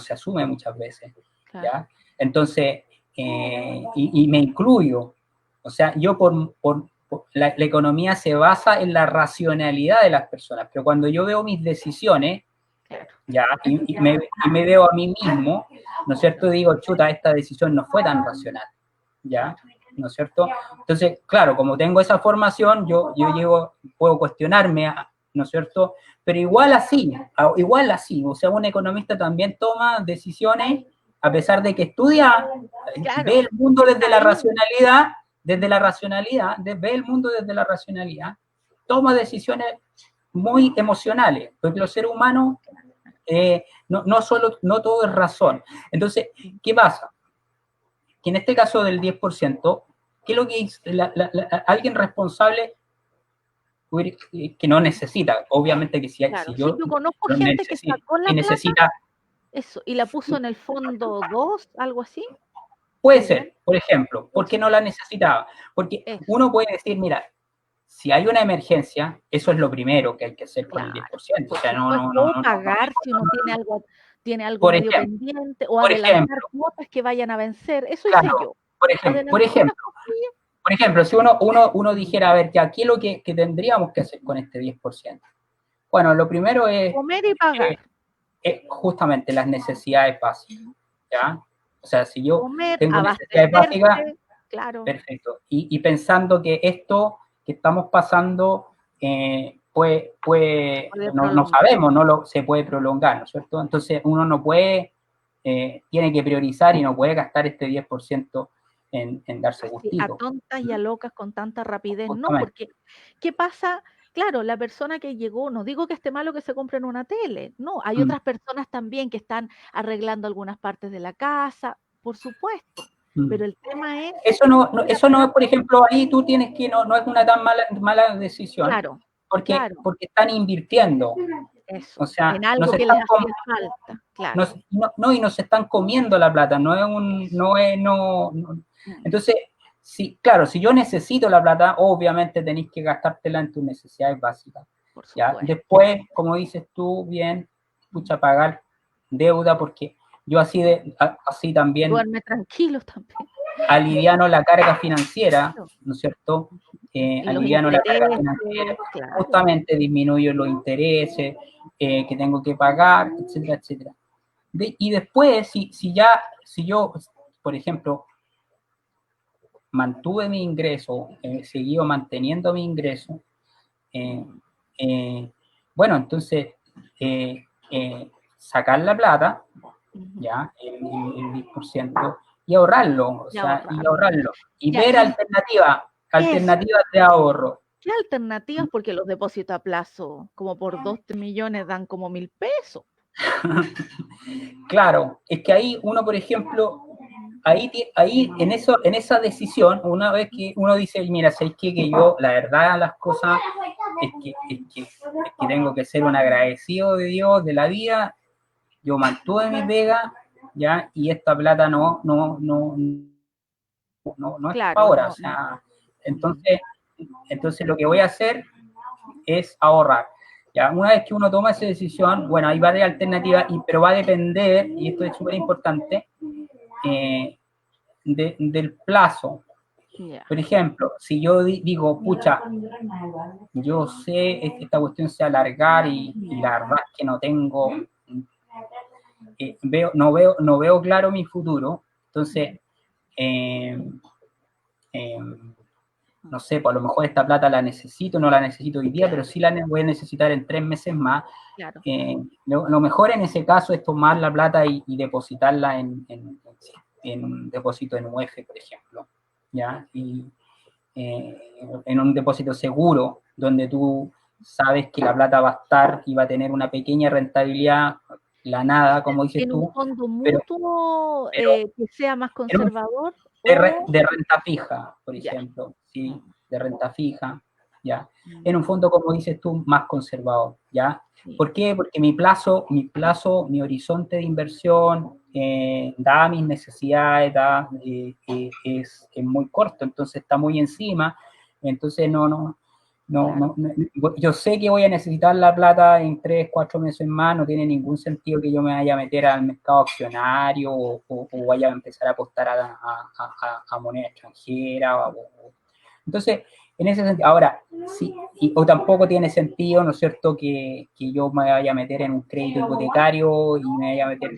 Speaker 2: se asume muchas veces,
Speaker 1: Claro.
Speaker 2: ¿ya? Entonces, y me incluyo, o sea, yo la economía se basa en la racionalidad de las personas, pero cuando yo veo mis decisiones,
Speaker 1: Claro.
Speaker 2: ya, y me veo a mí mismo, ¿no es cierto? Digo, chuta, esta decisión no fue tan racional, ¿ya? ¿No es cierto? Entonces, claro, como tengo esa formación, yo puedo cuestionarme, ¿no es cierto? Pero igual así, o sea, un economista también toma decisiones, a pesar de que estudia,
Speaker 1: Claro.
Speaker 2: ve el mundo desde la racionalidad, ve el mundo desde la racionalidad, toma decisiones muy emocionales, porque los seres humanos no todo es razón. Entonces, ¿qué pasa? Que en este caso del 10%, ¿qué es lo que alguien responsable que no necesita? Obviamente que si
Speaker 1: Claro. Sí,
Speaker 2: yo
Speaker 1: yo conozco
Speaker 2: lo
Speaker 1: gente que sacó la
Speaker 2: que
Speaker 1: plata,
Speaker 2: necesita,
Speaker 1: eso, y la puso en el fondo 2, algo así.
Speaker 2: puede
Speaker 1: También.
Speaker 2: ser, por ejemplo, porque no la necesitaba. Porque
Speaker 1: Eso,
Speaker 2: uno puede decir, mira, si hay una emergencia, eso es lo primero que hay que hacer con el
Speaker 1: claro.
Speaker 2: 10%. O
Speaker 1: Por
Speaker 2: sea,
Speaker 1: supuesto, o pagar si uno tiene algo
Speaker 2: por
Speaker 1: medio
Speaker 2: ejemplo,
Speaker 1: pendiente, o
Speaker 2: por
Speaker 1: adelantar
Speaker 2: ejemplo,
Speaker 1: cuotas que vayan a vencer. Eso hice
Speaker 2: claro,
Speaker 1: yo.
Speaker 2: por ejemplo, por
Speaker 1: Adelanté unas
Speaker 2: ejemplo,
Speaker 1: cosillas.
Speaker 2: Por ejemplo, si uno dijera, a ver, ya, ¿qué es lo que tendríamos que hacer con este 10%? Bueno, lo primero
Speaker 1: Comer y pagar.
Speaker 2: es justamente las necesidades básicas,
Speaker 1: Sí.
Speaker 2: ¿ya? O sea, si yo
Speaker 1: Comer,
Speaker 2: tengo necesidades básicas,
Speaker 1: abastecerse, claro.
Speaker 2: perfecto. Y pensando que esto que estamos pasando,
Speaker 1: Puede
Speaker 2: no
Speaker 1: prolongar.
Speaker 2: sabemos, se puede prolongar, ¿no es cierto? Entonces uno no puede, tiene que priorizar y no puede gastar este 10% en darse
Speaker 1: Así, a
Speaker 2: gustito.
Speaker 1: tontas y a locas con tanta rapidez, no,
Speaker 2: Justamente.
Speaker 1: porque, ¿qué pasa? Claro, la persona que llegó, no digo que esté malo que se compren una tele, no, hay
Speaker 2: Mm,
Speaker 1: otras personas también que están arreglando algunas partes de la casa, por supuesto,
Speaker 2: mm.
Speaker 1: pero el tema es la
Speaker 2: Eso no,
Speaker 1: plata,
Speaker 2: por ejemplo, ahí tú tienes que, no es una tan mala decisión,
Speaker 1: claro,
Speaker 2: porque,
Speaker 1: claro,
Speaker 2: porque están invirtiendo.
Speaker 1: eso,
Speaker 2: O sea,
Speaker 1: en algo que les hacía falta, claro.
Speaker 2: y nos están comiendo la plata, no es un,
Speaker 1: Eso.
Speaker 2: no.
Speaker 1: Mm,
Speaker 2: Entonces, sí, claro, si yo necesito la plata, obviamente tenéis que gastártela en tus necesidades básicas.
Speaker 1: por
Speaker 2: ¿Ya?
Speaker 1: supuesto.
Speaker 2: Después, como dices tú, bien, escucha, pagar deuda, porque yo así también
Speaker 1: Duerme tranquilo también.
Speaker 2: aliviano la carga financiera,
Speaker 1: Claro.
Speaker 2: ¿no es cierto?
Speaker 1: Y los
Speaker 2: Aliviano la carga
Speaker 1: intereses,
Speaker 2: financiera,
Speaker 1: claro.
Speaker 2: justamente disminuyo los intereses que tengo que pagar, etcétera, etcétera. Y después, si yo, por ejemplo, mantuve mi ingreso, seguí manteniendo mi ingreso, eh, eh, bueno, entonces, eh, sacar la plata,
Speaker 1: Ujú.
Speaker 2: ya, el 10%, y ahorrarlo, o
Speaker 1: Y
Speaker 2: sea, y
Speaker 1: ahorrarlo.
Speaker 2: ahorrarlo, y
Speaker 1: Ya,
Speaker 2: ver
Speaker 1: y eso,
Speaker 2: alternativas de ahorro.
Speaker 1: ¿qué alternativas? Porque los depósitos a plazo, como por 2 millones, dan como 1.000 pesos.
Speaker 2: Claro, es que ahí uno, por ejemplo, ahí en esa decisión, una vez que uno dice, mira, ¿sabes qué? Que yo, la verdad, las cosas es que tengo que ser un agradecido de Dios, de la vida, yo mantuve mi pega, ¿ya? Y esta plata no es para
Speaker 1: Claro,
Speaker 2: ahora, o
Speaker 1: no, no.
Speaker 2: sea, entonces lo que voy a hacer es ahorrar. Ya, una vez que uno toma esa decisión, bueno, hay varias alternativas, pero va a depender, y esto es súper importante, del plazo.
Speaker 1: Ya,
Speaker 2: Por ejemplo, si yo digo, pucha, yo sé que esta cuestión se va a alargar y la verdad es que no tengo, no veo claro mi futuro, entonces, eh, eh, no sé, pues a lo mejor esta plata la necesito, no la necesito hoy día, pero sí la voy a necesitar en 3 meses más.
Speaker 1: claro.
Speaker 2: Lo mejor en ese caso es tomar la plata y depositarla en un depósito en UF, por ejemplo, ¿ya? Y en un depósito seguro, donde tú sabes que la plata va a estar y va a tener una pequeña rentabilidad, la nada, como dices
Speaker 1: ¿En un
Speaker 2: tú,
Speaker 1: fondo
Speaker 2: pero,
Speaker 1: mutuo
Speaker 2: pero
Speaker 1: que sea más
Speaker 2: en un
Speaker 1: conservador o
Speaker 2: de renta fija, por
Speaker 1: ya?
Speaker 2: ejemplo, ¿sí?
Speaker 1: Mm,
Speaker 2: De renta fija, ¿ya? En un
Speaker 1: mm,
Speaker 2: fondo, como dices tú, más conservador, ¿ya?
Speaker 1: sí.
Speaker 2: ¿Por qué? Porque mi horizonte de inversión, dada mis necesidades, es muy corto, entonces está muy encima, entonces
Speaker 1: Claro.
Speaker 2: yo sé que voy a necesitar la plata en 3, 4 meses más, no tiene ningún sentido que yo me vaya a meter al mercado accionario o vaya a empezar a apostar a moneda extranjera. Entonces, en ese sentido, ahora, sí, o tampoco tiene sentido, ¿no es cierto?, que yo me vaya a meter en un crédito hipotecario y me vaya a meter,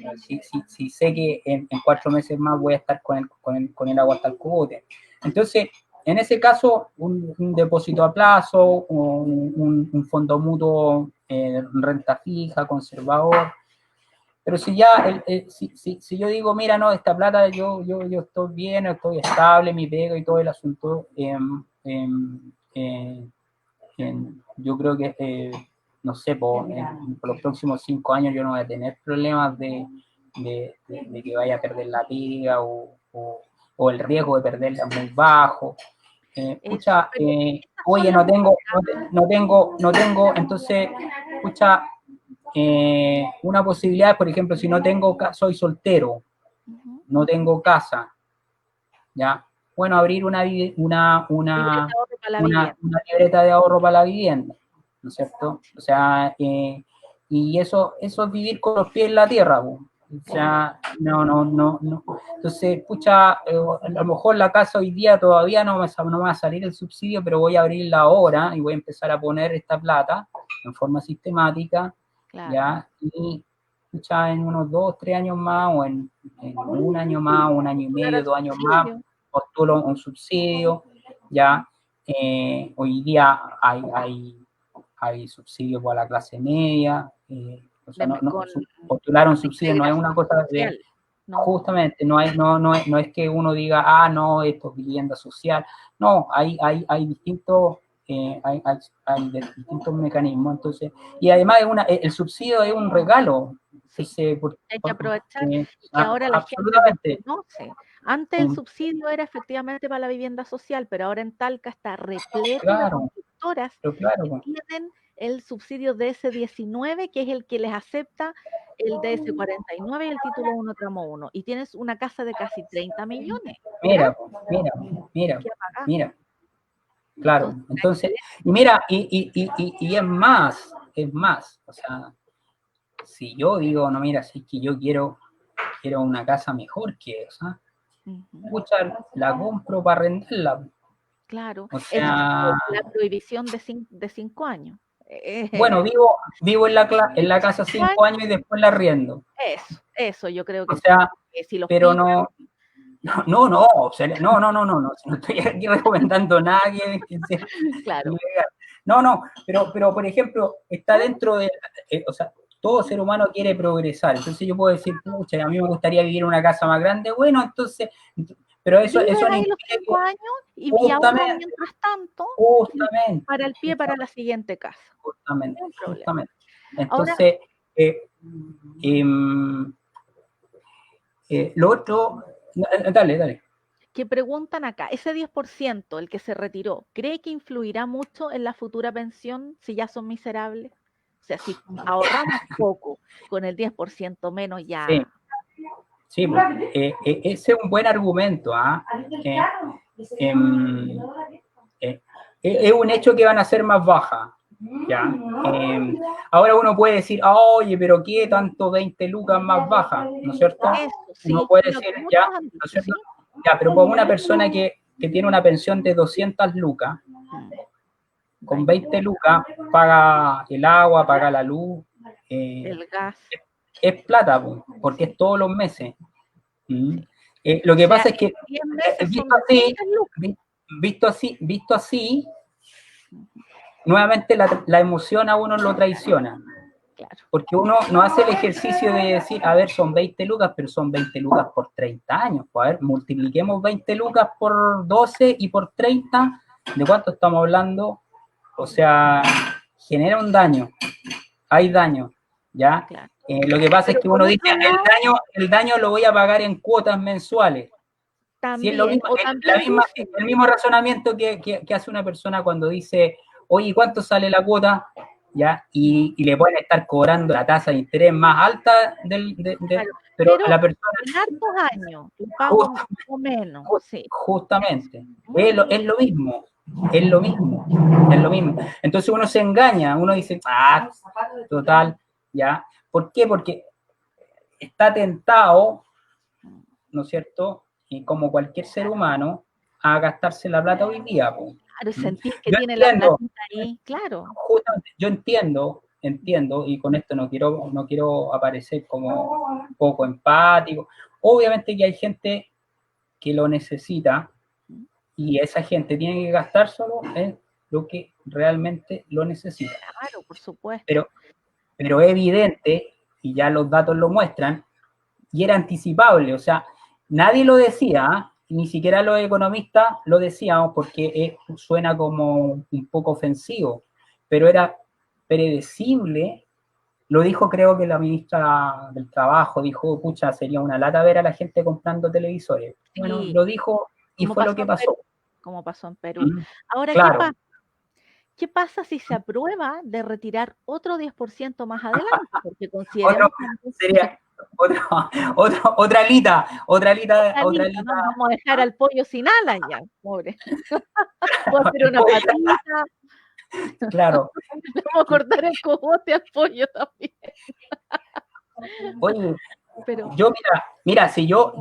Speaker 2: si sé que en 4 meses más voy a estar con el agua hasta el cogote. Entonces, en ese caso, un depósito a plazo, un fondo mutuo, renta fija, conservador. Pero si ya, si yo digo, mira, no, esta plata yo estoy bien, estoy estable, mi pego y todo el asunto, yo creo que, no sé, por los próximos 5 años yo no voy a tener problemas de que vaya a perder la pega o el riesgo de perderla es muy bajo.
Speaker 1: Eso,
Speaker 2: Escucha,
Speaker 1: pero esas son
Speaker 2: oye,
Speaker 1: las
Speaker 2: no tengo, entonces, escucha, una posibilidad, por ejemplo, si no tengo, soy soltero,
Speaker 1: ujú,
Speaker 2: no tengo casa, ¿ya? Bueno, abrir
Speaker 1: libreta de ahorro para la vivienda.
Speaker 2: una libreta de ahorro para la vivienda, ¿no es cierto? O sea, y eso es vivir con los pies en la tierra, po. O
Speaker 1: Claro,
Speaker 2: sea, no. Entonces, pucha, a lo mejor la casa hoy día todavía no me va a salir el subsidio, pero voy a abrirla ahora y voy a empezar a poner esta plata en forma sistemática,
Speaker 1: claro.
Speaker 2: ¿ya? Y pucha, en unos 2, 3 años más, o en un año más, un año y
Speaker 1: Postular
Speaker 2: medio,
Speaker 1: al
Speaker 2: 2 años más,
Speaker 1: subsidio.
Speaker 2: postulo un subsidio, ya. Hoy día hay subsidio para la clase media, o sea,
Speaker 1: Con
Speaker 2: postular un
Speaker 1: de
Speaker 2: subsidio no es una
Speaker 1: integración
Speaker 2: cosa de,
Speaker 1: social, ¿no?
Speaker 2: justamente, no es que uno diga, no, esto es vivienda social, no, hay distintos, distintos mecanismos, entonces, y además el subsidio es un regalo,
Speaker 1: Sí,
Speaker 2: entonces,
Speaker 1: hay que aprovechar
Speaker 2: eh,
Speaker 1: y que ahora la gente
Speaker 2: absolutamente,
Speaker 1: desconoce. Antes el subsidio era efectivamente para la vivienda social, pero ahora en Talca está repleto de
Speaker 2: claro,
Speaker 1: constructoras
Speaker 2: pero
Speaker 1: que
Speaker 2: claro,
Speaker 1: tienen el subsidio DS-19, que es el que les acepta el DS-49 y el título 1 tramo 1. Y tienes una casa de casi 30 millones,
Speaker 2: mira,
Speaker 1: gratis,
Speaker 2: mira, mira,
Speaker 1: que pagar.
Speaker 2: mira. Claro,
Speaker 1: Entonces, la
Speaker 2: entonces,
Speaker 1: excelente.
Speaker 2: y mira, y es más, o sea, si yo digo, no, mira, si es que yo quiero una casa mejor que esa,
Speaker 1: Ujú.
Speaker 2: pucha, la compro para arrendarla,
Speaker 1: Claro,
Speaker 2: o
Speaker 1: eso sí,
Speaker 2: sea,
Speaker 1: la prohibición de 5 años.
Speaker 2: bueno, vivo en la casa 5 años y después la arriendo,
Speaker 1: Eso yo creo
Speaker 2: o
Speaker 1: que sí.
Speaker 2: sea,
Speaker 1: Que si los
Speaker 2: pero
Speaker 1: pillan,
Speaker 2: no, o sea, no, si no estoy aquí recomendando nada que sea
Speaker 1: claro.
Speaker 2: ilegal. No, pero por ejemplo, está dentro de, o sea, todo ser humano quiere progresar, entonces yo puedo decir, pucha, a mí me gustaría vivir en una casa más grande, bueno, entonces, pero
Speaker 1: Vives
Speaker 2: eso no
Speaker 1: ahí los
Speaker 2: impide
Speaker 1: 5 años y ahorras
Speaker 2: justamente,
Speaker 1: mientras tanto
Speaker 2: justamente,
Speaker 1: para el pie para la
Speaker 2: justamente,
Speaker 1: siguiente casa.
Speaker 2: justamente,
Speaker 1: No hay problema.
Speaker 2: justamente.
Speaker 1: Ahora,
Speaker 2: Entonces, eh, eh, lo otro, dale.
Speaker 1: que preguntan acá, ese 10%, el que se retiró, ¿cree que influirá mucho en la futura pensión si ya son miserables? O sea, si ahorramos poco, con el 10% menos
Speaker 2: Sí,
Speaker 1: ya.
Speaker 2: sí, pues, ese es un buen argumento, ¿ah? Eh, em, eh, es un hecho que van a ser más bajas, ¿ya? Ahora uno puede decir, oye, pero ¿qué tanto 20 lucas más baja? ¿No es cierto?
Speaker 1: Eso,
Speaker 2: Uno
Speaker 1: sí,
Speaker 2: puede
Speaker 1: lo
Speaker 2: decir,
Speaker 1: que
Speaker 2: ya,
Speaker 1: muchos han
Speaker 2: ¿no es
Speaker 1: dicho,
Speaker 2: cierto?
Speaker 1: ¿sí?
Speaker 2: Ya, pero para una persona que tiene una pensión de 200 lucas,
Speaker 1: Mm,
Speaker 2: con 20 lucas paga el agua, paga la luz,
Speaker 1: el gas,
Speaker 2: es plata, porque es todos los meses. ¿Mm?
Speaker 1: sí.
Speaker 2: Lo
Speaker 1: O
Speaker 2: que
Speaker 1: sea,
Speaker 2: pasa es que,
Speaker 1: en 10 meses son
Speaker 2: visto así,
Speaker 1: 200 lucas.
Speaker 2: visto así,
Speaker 1: Ujú,
Speaker 2: nuevamente la emoción a uno lo traiciona,
Speaker 1: claro,
Speaker 2: porque uno no hace el ejercicio de decir, a ver, son 20 lucas, pero son 20 lucas por 30 años, pues a ver, multipliquemos 20 lucas por 12 y por 30, ¿de cuánto estamos hablando? O sea, genera un daño, hay daño, ¿ya?
Speaker 1: claro.
Speaker 2: Lo que pasa es
Speaker 1: Pero
Speaker 2: que
Speaker 1: por
Speaker 2: uno dice,
Speaker 1: otro lado,
Speaker 2: el daño lo voy a pagar en cuotas mensuales. Si es lo
Speaker 1: también,
Speaker 2: mismo,
Speaker 1: o también dicen,
Speaker 2: el mismo razonamiento que hace una persona cuando dice, oye, ¿cuánto sale la cuota? ¿Ya? Y le pueden estar cobrando la tasa de interés más alta
Speaker 1: claro,
Speaker 2: pero
Speaker 1: pero
Speaker 2: la persona
Speaker 1: en hartos años, le pago
Speaker 2: justo,
Speaker 1: o menos, sí.
Speaker 2: justamente,
Speaker 1: Mm,
Speaker 2: es lo mismo, es lo mismo, es lo mismo. Entonces uno se engaña, uno dice, total, ¿ya? ¿Por qué? Porque está tentado, ¿no es cierto? Y como cualquier ser humano, a gastarse la plata hoy día. Po.
Speaker 1: claro, sentir que
Speaker 2: Yo
Speaker 1: tiene la
Speaker 2: entiendo,
Speaker 1: platita ahí, claro.
Speaker 2: justamente, yo entiendo, y con esto no quiero aparecer como un poco empático. Obviamente que hay gente que lo necesita y esa gente tiene que gastar solo en lo que realmente lo necesita.
Speaker 1: Claro, por supuesto.
Speaker 2: Pero, pero es evidente, y ya los datos lo muestran, y era anticipable, o sea, nadie lo decía, ni siquiera los economistas lo decíamos porque suena como un poco ofensivo, pero era predecible. Lo dijo, creo que la ministra del Trabajo, dijo, pucha, sería una lata ver a la gente comprando televisores. Bueno,
Speaker 1: Sí,
Speaker 2: lo dijo y
Speaker 1: como
Speaker 2: fue lo
Speaker 1: pasó
Speaker 2: que
Speaker 1: en Perú,
Speaker 2: pasó.
Speaker 1: como pasó en Perú.
Speaker 2: ¿Mm?
Speaker 1: Ahora,
Speaker 2: Claro,
Speaker 1: qué pasa si se aprueba de retirar otro 10% más adelante? Porque
Speaker 2: otro,
Speaker 1: consideremos también,
Speaker 2: sería otro, otra alita,
Speaker 1: otra alita, ¿no? Vamos a dejar al pollo sin alas ya, pobre. Puedo hacer una patita,
Speaker 2: claro.
Speaker 1: le vamos a cortar el cogote al pollo también.
Speaker 2: Oye,
Speaker 1: Pero,
Speaker 2: mira, si yo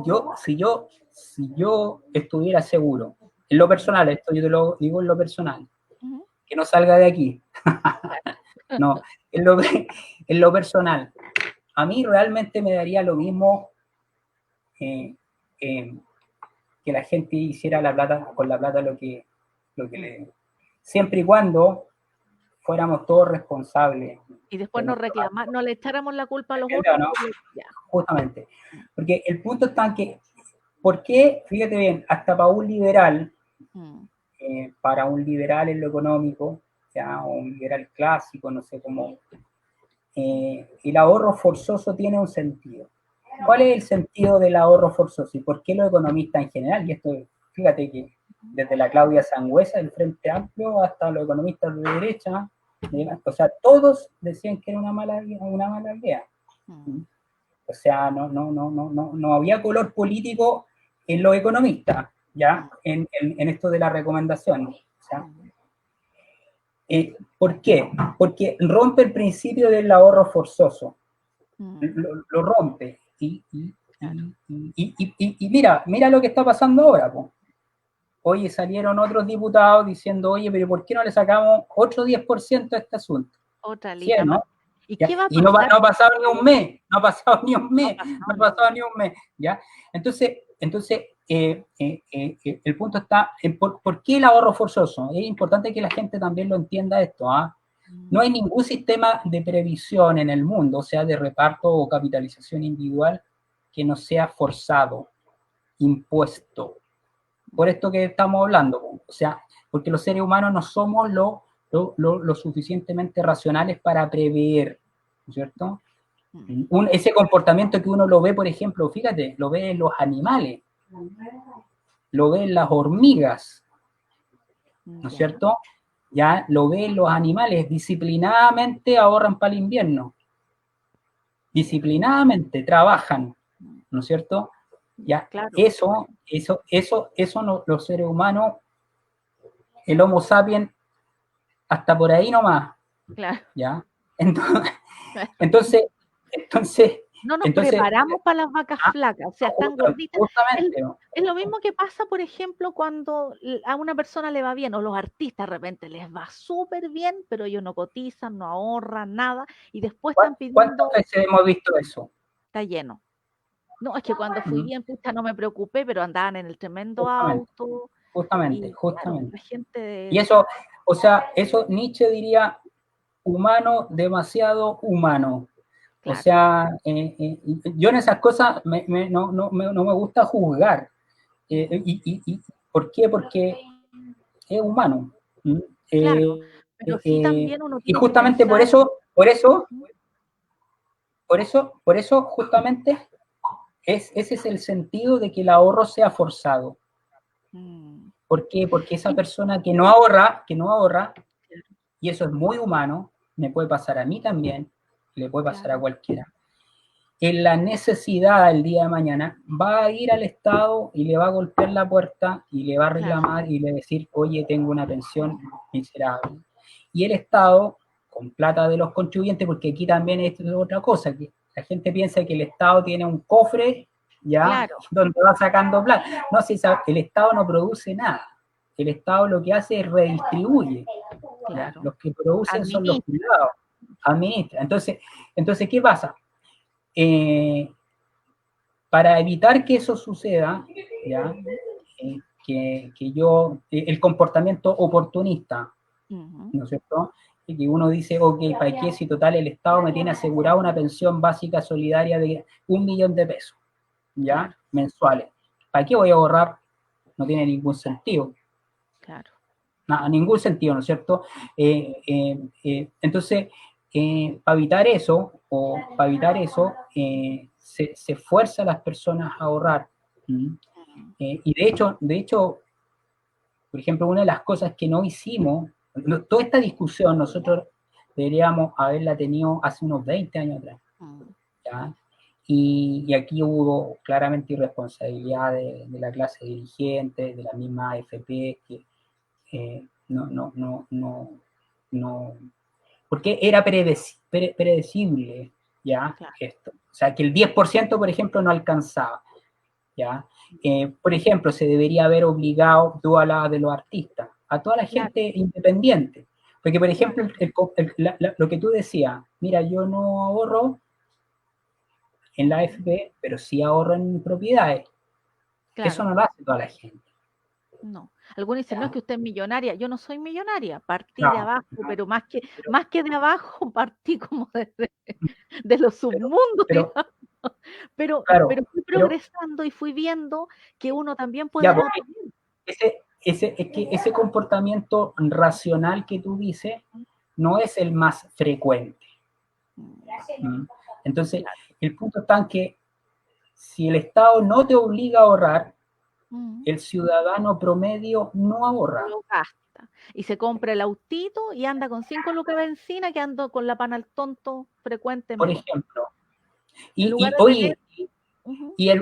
Speaker 2: estuviera seguro, en lo personal, esto yo te lo digo en lo personal,
Speaker 1: ujú,
Speaker 2: que no salga de aquí, no, en lo personal, a mí realmente me daría lo mismo eh, eh, que la gente hiciera la plata, con la plata lo que
Speaker 1: mm.
Speaker 2: le... Siempre y cuando fuéramos todos responsables
Speaker 1: Y después
Speaker 2: de
Speaker 1: nos
Speaker 2: nuestro
Speaker 1: reclama, no le echáramos la culpa a los
Speaker 2: ¿entiendes o
Speaker 1: otros
Speaker 2: no?
Speaker 1: por ya.
Speaker 2: Justamente. Porque el punto está en que, ¿por qué? Fíjate bien, hasta para un liberal,
Speaker 1: Mm,
Speaker 2: para un liberal en lo económico, ya, o un liberal clásico, no sé cómo, el ahorro forzoso tiene un sentido. ¿Cuál es el sentido del ahorro forzoso y por qué los economistas en general, y esto, fíjate que desde la Claudia Sangüesa del Frente Amplio hasta los economistas de derecha, o sea, todos decían que era una mala idea.
Speaker 1: mm,
Speaker 2: O sea, no había color político en los economistas, ¿ya?
Speaker 1: mm,
Speaker 2: En esto de la recomendación. O sea,
Speaker 1: mm,
Speaker 2: ¿por qué? Porque rompe el principio del ahorro forzoso,
Speaker 1: mm,
Speaker 2: lo rompe.
Speaker 1: claro.
Speaker 2: Y mira lo que está pasando ahora. Po. Oye, salieron otros diputados diciendo, oye, pero ¿por qué no le sacamos otro 10% a este asunto?
Speaker 1: Otra
Speaker 2: ¿Sí,
Speaker 1: alita más.
Speaker 2: no?
Speaker 1: ¿Y
Speaker 2: ¿Ya?
Speaker 1: qué va a
Speaker 2: Y
Speaker 1: pasar?
Speaker 2: no ha pasado ni un mes, no ha pasado ni un
Speaker 1: No ha
Speaker 2: mes, no
Speaker 1: pasado
Speaker 2: ha
Speaker 1: ni un
Speaker 2: pasado
Speaker 1: mes.
Speaker 2: ni un mes, ¿ya? Entonces el punto está en por qué el ahorro forzoso. Es importante que la gente también lo entienda esto, ¿ah? No
Speaker 1: Mm,
Speaker 2: hay ningún sistema de previsión en el mundo, o sea, de reparto o capitalización individual, que no sea forzado, impuesto. Por
Speaker 1: mm,
Speaker 2: esto que estamos hablando, o sea, porque los seres humanos no somos lo suficientemente racionales para prever, ¿no es cierto?
Speaker 1: mm,
Speaker 2: Ese comportamiento que uno lo ve, por ejemplo, fíjate, lo ve en los animales, lo ve en las hormigas, ¿no es
Speaker 1: ya.
Speaker 2: cierto? Ya lo ve en los animales, disciplinadamente ahorran para el invierno, disciplinadamente trabajan,
Speaker 1: Mm,
Speaker 2: ¿no es cierto?
Speaker 1: ya,
Speaker 2: Ya,
Speaker 1: claro,
Speaker 2: eso no, los seres humanos, el Homo sapiens, hasta por ahí nomás,
Speaker 1: claro.
Speaker 2: ¿ya? Entonces, entonces, entonces,
Speaker 1: No nos
Speaker 2: entonces,
Speaker 1: preparamos para las vacas
Speaker 2: ah,
Speaker 1: flacas, o sea, están gorditas. Es,
Speaker 2: justamente,
Speaker 1: es lo mismo que pasa, por ejemplo, cuando a una persona le va bien, o los artistas de repente les va súper bien, pero ellos no cotizan, no ahorran nada, y después están
Speaker 2: ¿cuántas
Speaker 1: pidiendo,
Speaker 2: veces hemos visto eso?
Speaker 1: está lleno. No, es que cuando fui
Speaker 2: ¿Mm?
Speaker 1: bien, pucha, no me preocupé, pero andaban en el tremendo
Speaker 2: Justamente,
Speaker 1: auto,
Speaker 2: justamente,
Speaker 1: y claro,
Speaker 2: justamente.
Speaker 1: la gente,
Speaker 2: Y eso, o sea, eso Nietzsche diría humano, demasiado humano. O
Speaker 1: claro.
Speaker 2: sea, yo en esas cosas no me gusta juzgar.
Speaker 1: Mm,
Speaker 2: ¿Por qué? Porque es humano. ¿Mm?
Speaker 1: claro,
Speaker 2: Eh,
Speaker 1: pero sí también uno
Speaker 2: y
Speaker 1: tiene que
Speaker 2: justamente
Speaker 1: pensar,
Speaker 2: por eso,
Speaker 1: ujú,
Speaker 2: por eso justamente ese es el sentido de que el ahorro sea forzado. ¿Por qué? Porque esa persona que no ahorra, y eso es muy humano, me puede pasar a mí también, le puede pasar a cualquiera, en la necesidad el día de mañana va a ir al Estado y le va a golpear la puerta y le va a reclamar y le va a decir, oye, tengo una pensión miserable. Y el Estado, con plata de los contribuyentes, porque aquí también es otra cosa, que la gente piensa que el Estado tiene un cofre, ¿ya? Donde va sacando plata. No, si el Estado no produce nada. El Estado lo que hace es redistribuye. Los que producen son los privados. Administra. Entonces, ¿qué pasa? Para evitar que eso suceda, ¿ya? El comportamiento oportunista, ¿no es cierto? Y que uno dice, ok, ¿para qué si total el Estado me tiene asegurada una pensión básica solidaria de 1 millón de pesos, ¿ya? Mensuales. ¿Para qué voy a ahorrar? No tiene ningún sentido.
Speaker 1: Claro.
Speaker 2: Nada, ningún sentido, ¿no es cierto? Entonces, para evitar eso, se fuerza a las personas a ahorrar. Y de hecho, por ejemplo, una de las cosas que no hicimos, toda esta discusión nosotros deberíamos haberla tenido hace unos 20 años atrás. ¿Ya? Y aquí hubo claramente irresponsabilidad de la clase dirigente, de la misma AFP, que no, porque era predecible, ¿ya? Claro. Esto. O sea, que el 10%, por ejemplo, no alcanzaba, ¿ya? Por ejemplo, se debería haber obligado, tú hablabas de los artistas, a toda la gente independiente. Porque, por ejemplo, lo que tú decías, mira, yo no ahorro en la AFP, pero sí ahorro en propiedades. Claro. Eso no lo hace toda la gente.
Speaker 1: No. Algunos dicen, no, es que usted es millonaria. Yo no soy millonaria, partí de abajo, pero más que de abajo, partí como de los submundos, pero fui progresando y fui viendo que uno también puede no
Speaker 2: tener. Ese comportamiento racional que tú dices no es el más frecuente. Entonces, el punto está en que si el Estado no te obliga a ahorrar, el ciudadano promedio no ahorra.
Speaker 1: Lo gasta. Y se compra el autito y anda con 5 lucas de benzina, que ando con la pana al tonto frecuentemente.
Speaker 2: Por ejemplo.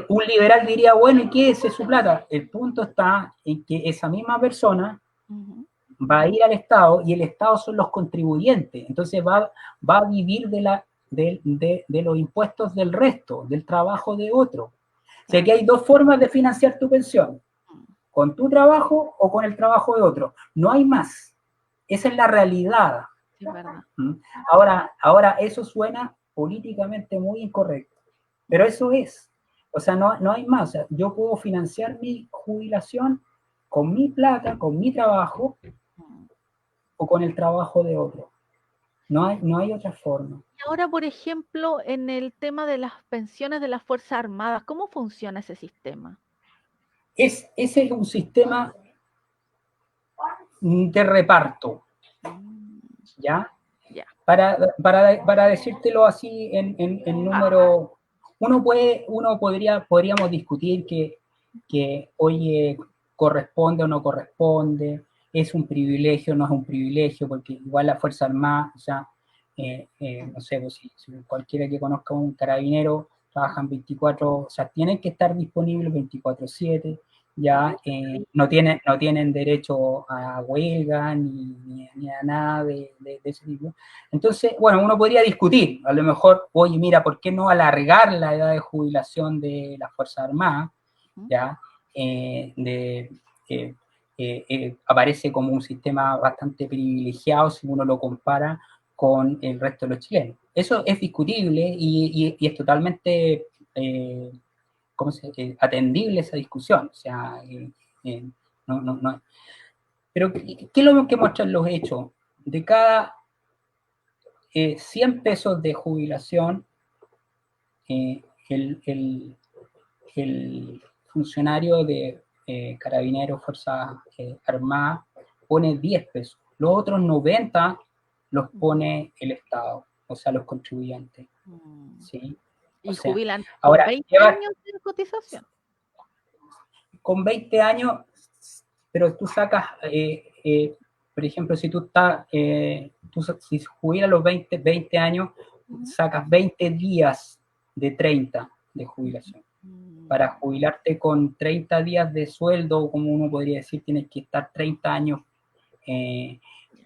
Speaker 2: Un liberal diría, bueno, ¿y qué es su plata? El punto está en que esa misma persona va a ir al Estado y el Estado son los contribuyentes. Entonces va a vivir de los impuestos del resto, del trabajo de otro. O sea que hay dos formas de financiar tu pensión. Con tu trabajo o con el trabajo de otro. No hay más. Esa es la realidad.
Speaker 1: Sí, verdad.
Speaker 2: Ahora, eso suena políticamente muy incorrecto. Pero eso es. O sea, no hay más. O sea, yo puedo financiar mi jubilación con mi plata, con mi trabajo o con el trabajo de otro. No hay otra forma.
Speaker 1: Y ahora, por ejemplo, en el tema de las pensiones de las Fuerzas Armadas, ¿cómo funciona ese sistema?
Speaker 2: Ese es un sistema de reparto, ¿ya? Para decírtelo así en número, podríamos discutir que oye, corresponde o no corresponde, es un privilegio o no es un privilegio, porque igual la Fuerza Armada, o sea, no sé, pues, si cualquiera que conozca un carabinero, trabajan 24, o sea, tienen que estar disponibles 24/7, ya no tienen derecho a huelga ni a nada de ese tipo. Entonces, bueno, uno podría discutir, a lo mejor, oye, mira, ¿por qué no alargar la edad de jubilación de las Fuerzas Armadas? ¿Ya? Aparece como un sistema bastante privilegiado si uno lo compara con el resto de los chilenos. Eso es discutible y es totalmente atendible esa discusión. O sea, no. Pero, ¿qué es lo que muestran los hechos? De cada 100 pesos de jubilación, el funcionario de Carabineros, Fuerzas Armadas, pone 10 pesos. Los otros 90 los pone el Estado. o sea, los contribuyentes. ¿Sí?
Speaker 1: Y jubilan con
Speaker 2: ahora,
Speaker 1: 20 años de cotización.
Speaker 2: Con 20 años, pero tú sacas, por ejemplo, si tú estás, si jubilas los 20 años, sacas 20 días de 30 de jubilación. Para jubilarte con 30 días de sueldo, como uno podría decir, tienes que estar 30 años.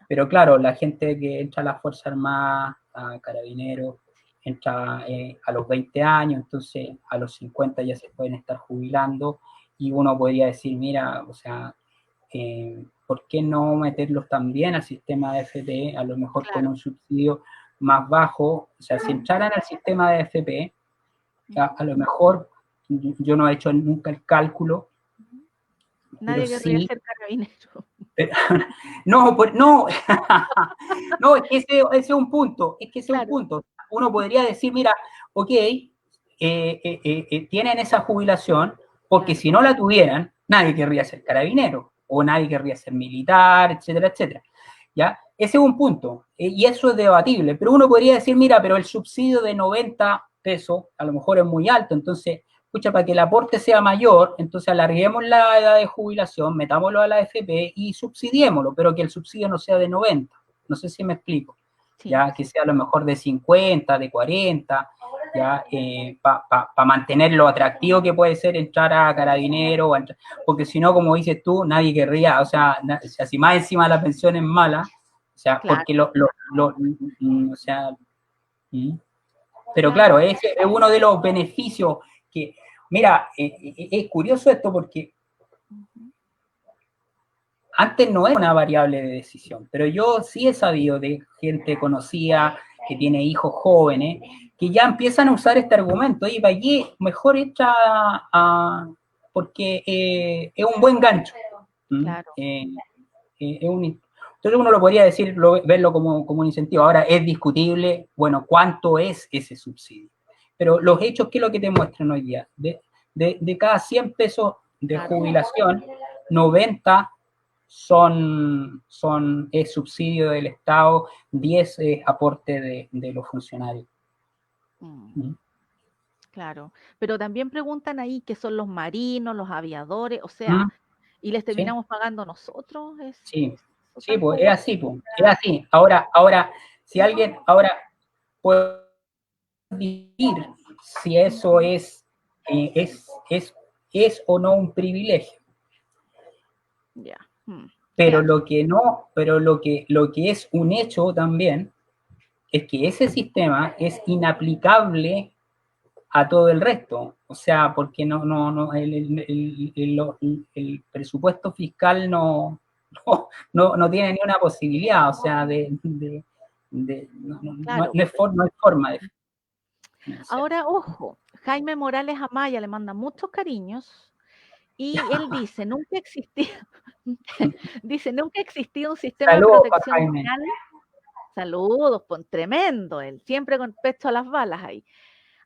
Speaker 2: Pero claro, la gente que entra a la Fuerza Armada, a Carabineros, entra a los 20 años, entonces a los 50 ya se pueden estar jubilando, y uno podría decir, mira, o sea, ¿por qué no meterlos también al sistema de FP, a lo mejor con un subsidio más bajo? O sea, si entraran al sistema de FP, a lo mejor, yo no he hecho nunca el cálculo.
Speaker 1: Nadie querría ser carabinero.
Speaker 2: No, no, no, es que ese es un punto, es un punto. Uno podría decir, mira, ok, tienen esa jubilación, porque si no la tuvieran, nadie querría ser carabinero, o nadie querría ser militar, etcétera, etcétera. ¿Ya? Ese es un punto, y eso es debatible, pero uno podría decir, mira, pero el subsidio de 90 pesos a lo mejor es muy alto, entonces, escucha, para que el aporte sea mayor, entonces alarguemos la edad de jubilación, metámoslo a la AFP y subsidiémoslo, pero que el subsidio no sea de 90, no sé si me explico, ya que sea a lo mejor de 50, de 40, ya para mantenerlo atractivo que puede ser entrar a Carabinero, porque si no, como dices tú, nadie querría, o sea, si más encima la pensión es mala, o sea, porque o sea, pero claro, ese es uno de los beneficios que, mira, es curioso esto porque antes no era una variable de decisión, pero yo sí he sabido de gente conocida que tiene hijos jóvenes que ya empiezan a usar este argumento. Y para allí mejor hecha porque es un buen gancho.
Speaker 1: Claro.
Speaker 2: Entonces uno lo podría decir, verlo como un incentivo. Ahora es discutible, bueno, cuánto es ese subsidio. Pero los hechos, ¿qué es lo que te muestran hoy día? De cada 100 pesos de jubilación, 90 es subsidio del Estado, 10 es aporte de los funcionarios.
Speaker 1: Claro, pero también preguntan ahí qué son los marinos, los aviadores, o sea, y les terminamos pagando nosotros.
Speaker 2: Sí, pues es así, pues, es así. Ahora, si alguien puede decidir si eso es o no un privilegio.
Speaker 1: Ya.
Speaker 2: Pero lo que no, pero lo que es un hecho también es que ese sistema es inaplicable a todo el resto. O sea, porque el presupuesto fiscal no tiene ni una posibilidad, o sea, no es forma de...
Speaker 1: Ahora, ojo, Jaime Morales Amaya le manda muchos cariños y él dice, nunca existió un sistema de protección real. Saludos, tremendo él, siempre con pecho a las balas ahí.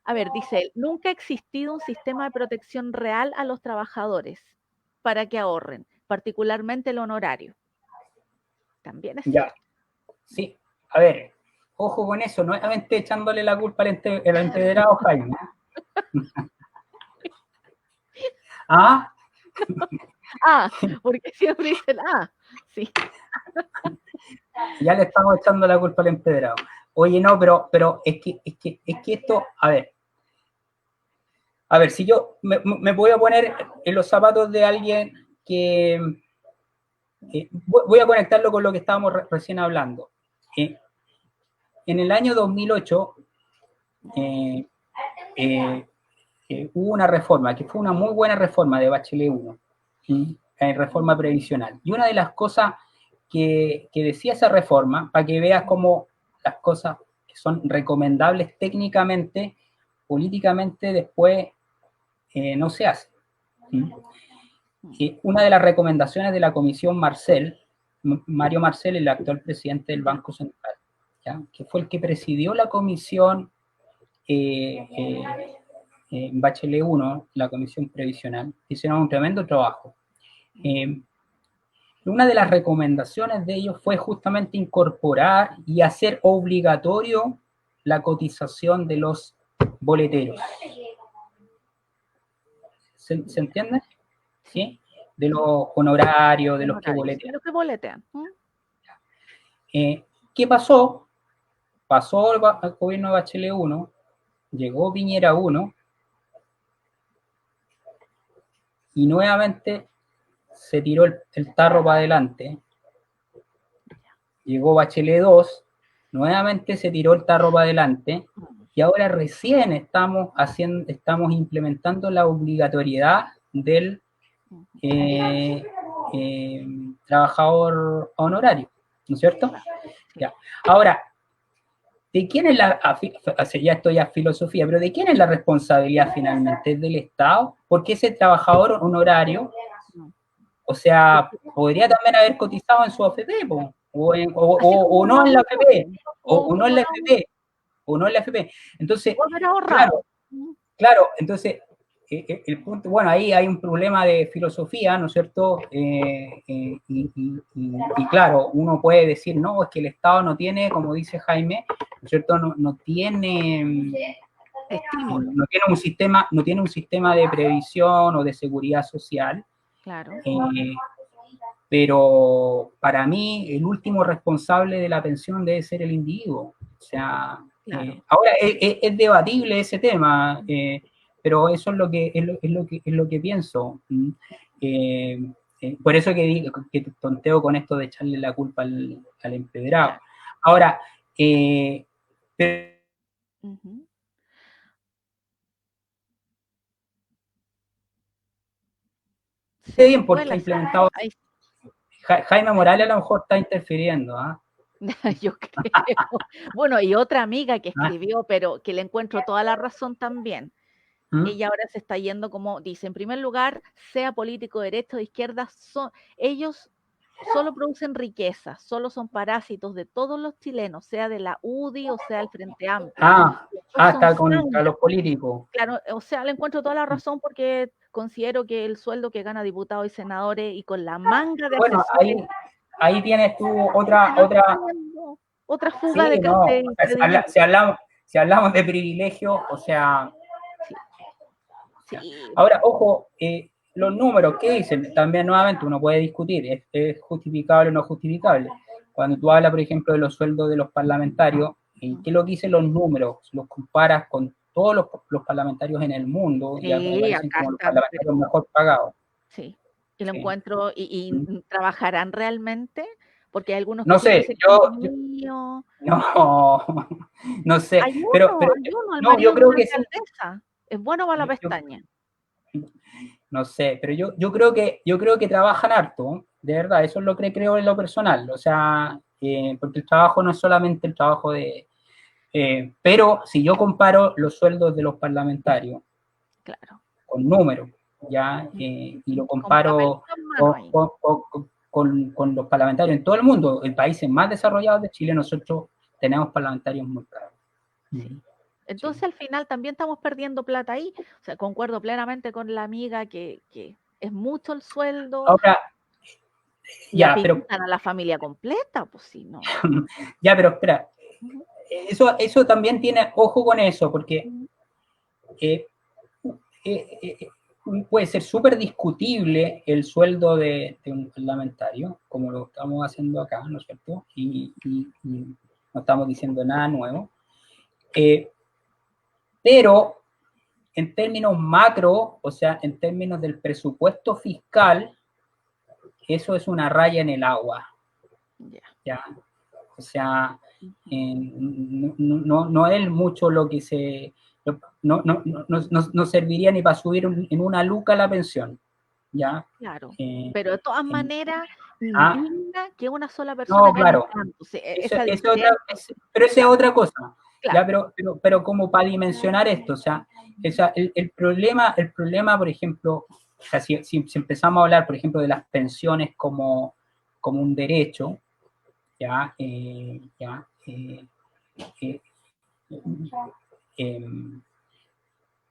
Speaker 1: A ver, dice él, nunca ha existido un sistema de protección real a los trabajadores para que ahorren, particularmente el honorario. También es cierto.
Speaker 2: Sí, a ver, ojo con eso, nuevamente echándole la culpa al empedrado Jaime.
Speaker 1: Porque siempre dicen, sí.
Speaker 2: Ya le estamos echando la culpa al empedrado. Oye, no, pero es que esto, a ver, si yo me voy a poner en los zapatos de alguien que voy a conectarlo con lo que estábamos recién hablando. En el año 2008 hubo una reforma, que fue una muy buena reforma de Bachelet 1, reforma previsional. Y una de las cosas que decía esa reforma, para que veas cómo las cosas que son recomendables técnicamente, políticamente después no se hacen. Una de las recomendaciones de la Comisión Marcel, Mario Marcel, el actual presidente del Banco Central, ¿ya? Que fue el que presidió la comisión Bachelet 1, la comisión previsional, hicieron un tremendo trabajo. Una de las recomendaciones de ellos fue justamente incorporar y hacer obligatorio la cotización de los boleteros. ¿Se entiende? ¿Sí? De los honorarios, de los que boletean.
Speaker 1: De los que boletean.
Speaker 2: ¿Qué pasó? Pasó el gobierno de Bachelet 1, llegó Piñera 1, y nuevamente se tiró el tarro para adelante. Llegó Bachelet 2, nuevamente se tiró el tarro para adelante, y ahora recién estamos implementando la obligatoriedad del trabajador honorario, ¿no es cierto? Ya. Ahora, ¿de quién es ya estoy a filosofía, pero ¿de quién es la responsabilidad finalmente? ¿Es del Estado? Porque ese trabajador honorario, o sea, podría también haber cotizado en su AFP, o no en la AFP, o no en la AFP, o no en la AFP. Entonces, claro, entonces, el punto, bueno, ahí hay un problema de filosofía, ¿no es cierto? Y claro, uno puede decir, no, es que el Estado no tiene, como dice Jaime, ¿no es cierto? No tiene estímulo. No tiene un sistema de previsión o de seguridad social.
Speaker 1: Claro.
Speaker 2: Pero para mí el último responsable de la pensión debe ser el individuo. O sea, claro. Ahora es debatible ese tema, pero eso es lo que pienso. Por eso que tonteo con esto de echarle la culpa al empedrado. Claro. Ahora, bien, porque está implementado. Jaime Morales a lo mejor está interfiriendo, ¿ah?
Speaker 1: Yo creo. Bueno, y otra amiga que escribió, pero que le encuentro toda la razón también. Ella ahora se está yendo como, dice, en primer lugar, sea político de derecha o de izquierda, ellos solo producen riqueza, solo son parásitos de todos los chilenos, sea de la UDI o sea del Frente Amplio.
Speaker 2: Está contra los políticos.
Speaker 1: Claro, o sea, le encuentro toda la razón porque considero que el sueldo que gana diputados y senadores y con la manga de
Speaker 2: asesores... Ahí tienes tú otra
Speaker 1: fuga de
Speaker 2: si hablamos de privilegio, o sea... Sí. Ahora, ojo, los números, ¿qué dicen? También nuevamente uno puede discutir, ¿es justificable o no justificable? Cuando tú hablas, por ejemplo, de los sueldos de los parlamentarios, ¿qué es lo que dicen los números? Los comparas con todos los parlamentarios en el mundo, y aparecen como los parlamentarios mejor pagados.
Speaker 1: Sí, y lo encuentro, y ¿trabajarán realmente? Porque hay algunos
Speaker 2: no sé, no sé, pero yo creo que sí.
Speaker 1: Es bueno para la pestaña.
Speaker 2: No sé, pero yo creo que trabajan harto, de verdad, eso es lo que creo en lo personal, o sea, porque el trabajo no es solamente el trabajo de... pero si yo comparo los sueldos de los parlamentarios,
Speaker 1: claro,
Speaker 2: con números, ¿ya? Y lo comparo con los parlamentarios en todo el mundo, en países más desarrollados de Chile, nosotros tenemos parlamentarios muy caros.
Speaker 1: Sí. Entonces, al final también estamos perdiendo plata ahí. O sea, concuerdo plenamente con la amiga que es mucho el sueldo.
Speaker 2: Ahora,
Speaker 1: ya, pero a la familia completa, pues sí, no.
Speaker 2: Ya, pero espera. Eso también tiene, ojo con eso, porque puede ser súper discutible el sueldo de un parlamentario, como lo estamos haciendo acá, ¿no es cierto? Y no estamos diciendo nada nuevo. Pero en términos macro, o sea, en términos del presupuesto fiscal, eso es una raya en el agua. ¿Ya? O sea, no es mucho lo que se... No serviría ni para subir en una luca la pensión. ¿Ya?
Speaker 1: Claro, pero de todas maneras, indigna que una sola persona...
Speaker 2: No, claro. Pero esa es otra cosa. Claro. ¿Ya? Pero como para dimensionar esto, o sea, el problema, por ejemplo, o sea, si empezamos a hablar, por ejemplo, de las pensiones como un derecho, ¿ya?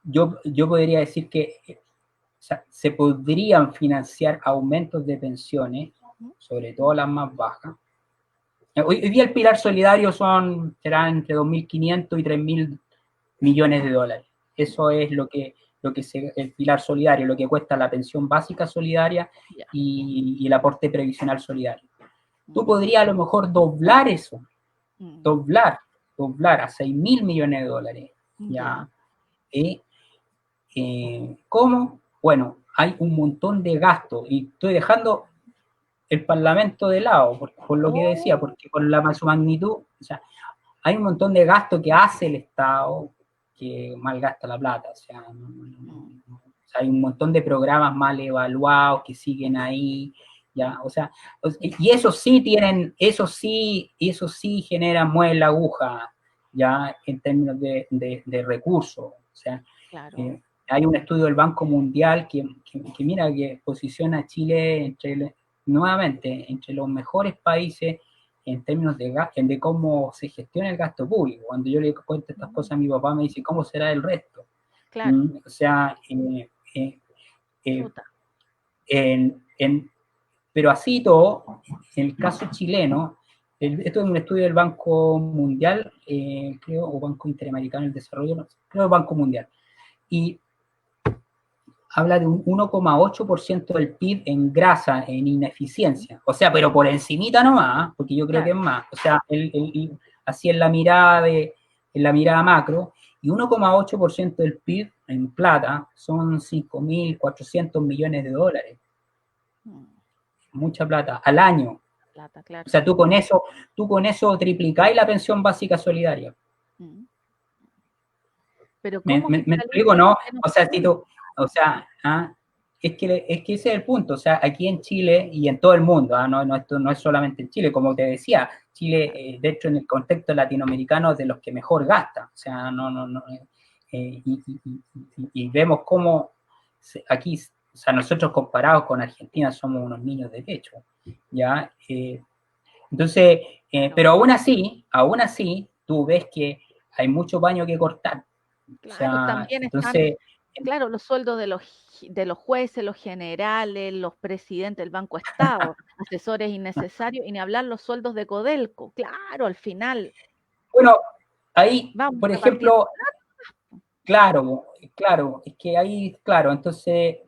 Speaker 2: Yo podría decir que o sea, se podrían financiar aumentos de pensiones, sobre todo las más bajas, Hoy día el pilar solidario será entre 2.500 y 3.000 millones de dólares. Eso es el pilar solidario, lo que cuesta la pensión básica solidaria y el aporte previsional solidario. Tú podrías a lo mejor doblar eso, doblar a 6.000 millones de dólares. ¿Ya? ¿Cómo? Bueno, hay un montón de gastos y estoy dejando el Parlamento de lado, por lo que decía, porque por su magnitud, o sea, hay un montón de gastos que hace el Estado que malgasta la plata, o sea, hay un montón de programas mal evaluados que siguen ahí, ya, o sea, y eso sí genera mueve la aguja, ya, en términos de recursos, o sea,
Speaker 1: claro.
Speaker 2: Hay un estudio del Banco Mundial que mira, que posiciona a Chile nuevamente entre los mejores países en términos de cómo se gestiona el gasto público. Cuando yo le cuento estas cosas a mi papá, me dice, ¿cómo será el resto?
Speaker 1: Claro.
Speaker 2: O sea, pero así todo, en el caso chileno, esto es un estudio del Banco Mundial, creo, o Banco Interamericano del Desarrollo, no, creo el Banco Mundial, y habla de un 1,8% del PIB en grasa, en ineficiencia. O sea, pero por encimita nomás, porque yo creo que es más. O sea, así en la mirada macro, y 1,8% del PIB en plata son 5.400 millones de dólares. Mucha plata, al año.
Speaker 1: Plata, claro.
Speaker 2: O sea, tú con eso triplicáis la pensión básica solidaria.
Speaker 1: Pero ¿cómo
Speaker 2: ¿Me explico, no? O sea, si tú, es que ese es el punto. O sea, aquí en Chile y en todo el mundo, esto no es solamente en Chile, como te decía, Chile, de hecho, en el contexto latinoamericano es de los que mejor gasta. O sea, y vemos cómo aquí, o sea, nosotros comparados con Argentina somos unos niños de pecho, ¿ya? Entonces, pero aún así, tú ves que hay mucho paño que cortar.
Speaker 1: Claro,
Speaker 2: o sea,
Speaker 1: también
Speaker 2: entonces,
Speaker 1: están, claro, los sueldos de los jueces, los generales, los presidentes del Banco Estado, asesores innecesarios, y ni hablar los sueldos de Codelco. Claro, al final.
Speaker 2: Bueno, ahí,
Speaker 1: Vamos
Speaker 2: por
Speaker 1: repartiendo.
Speaker 2: ejemplo, claro, es que ahí, claro, entonces,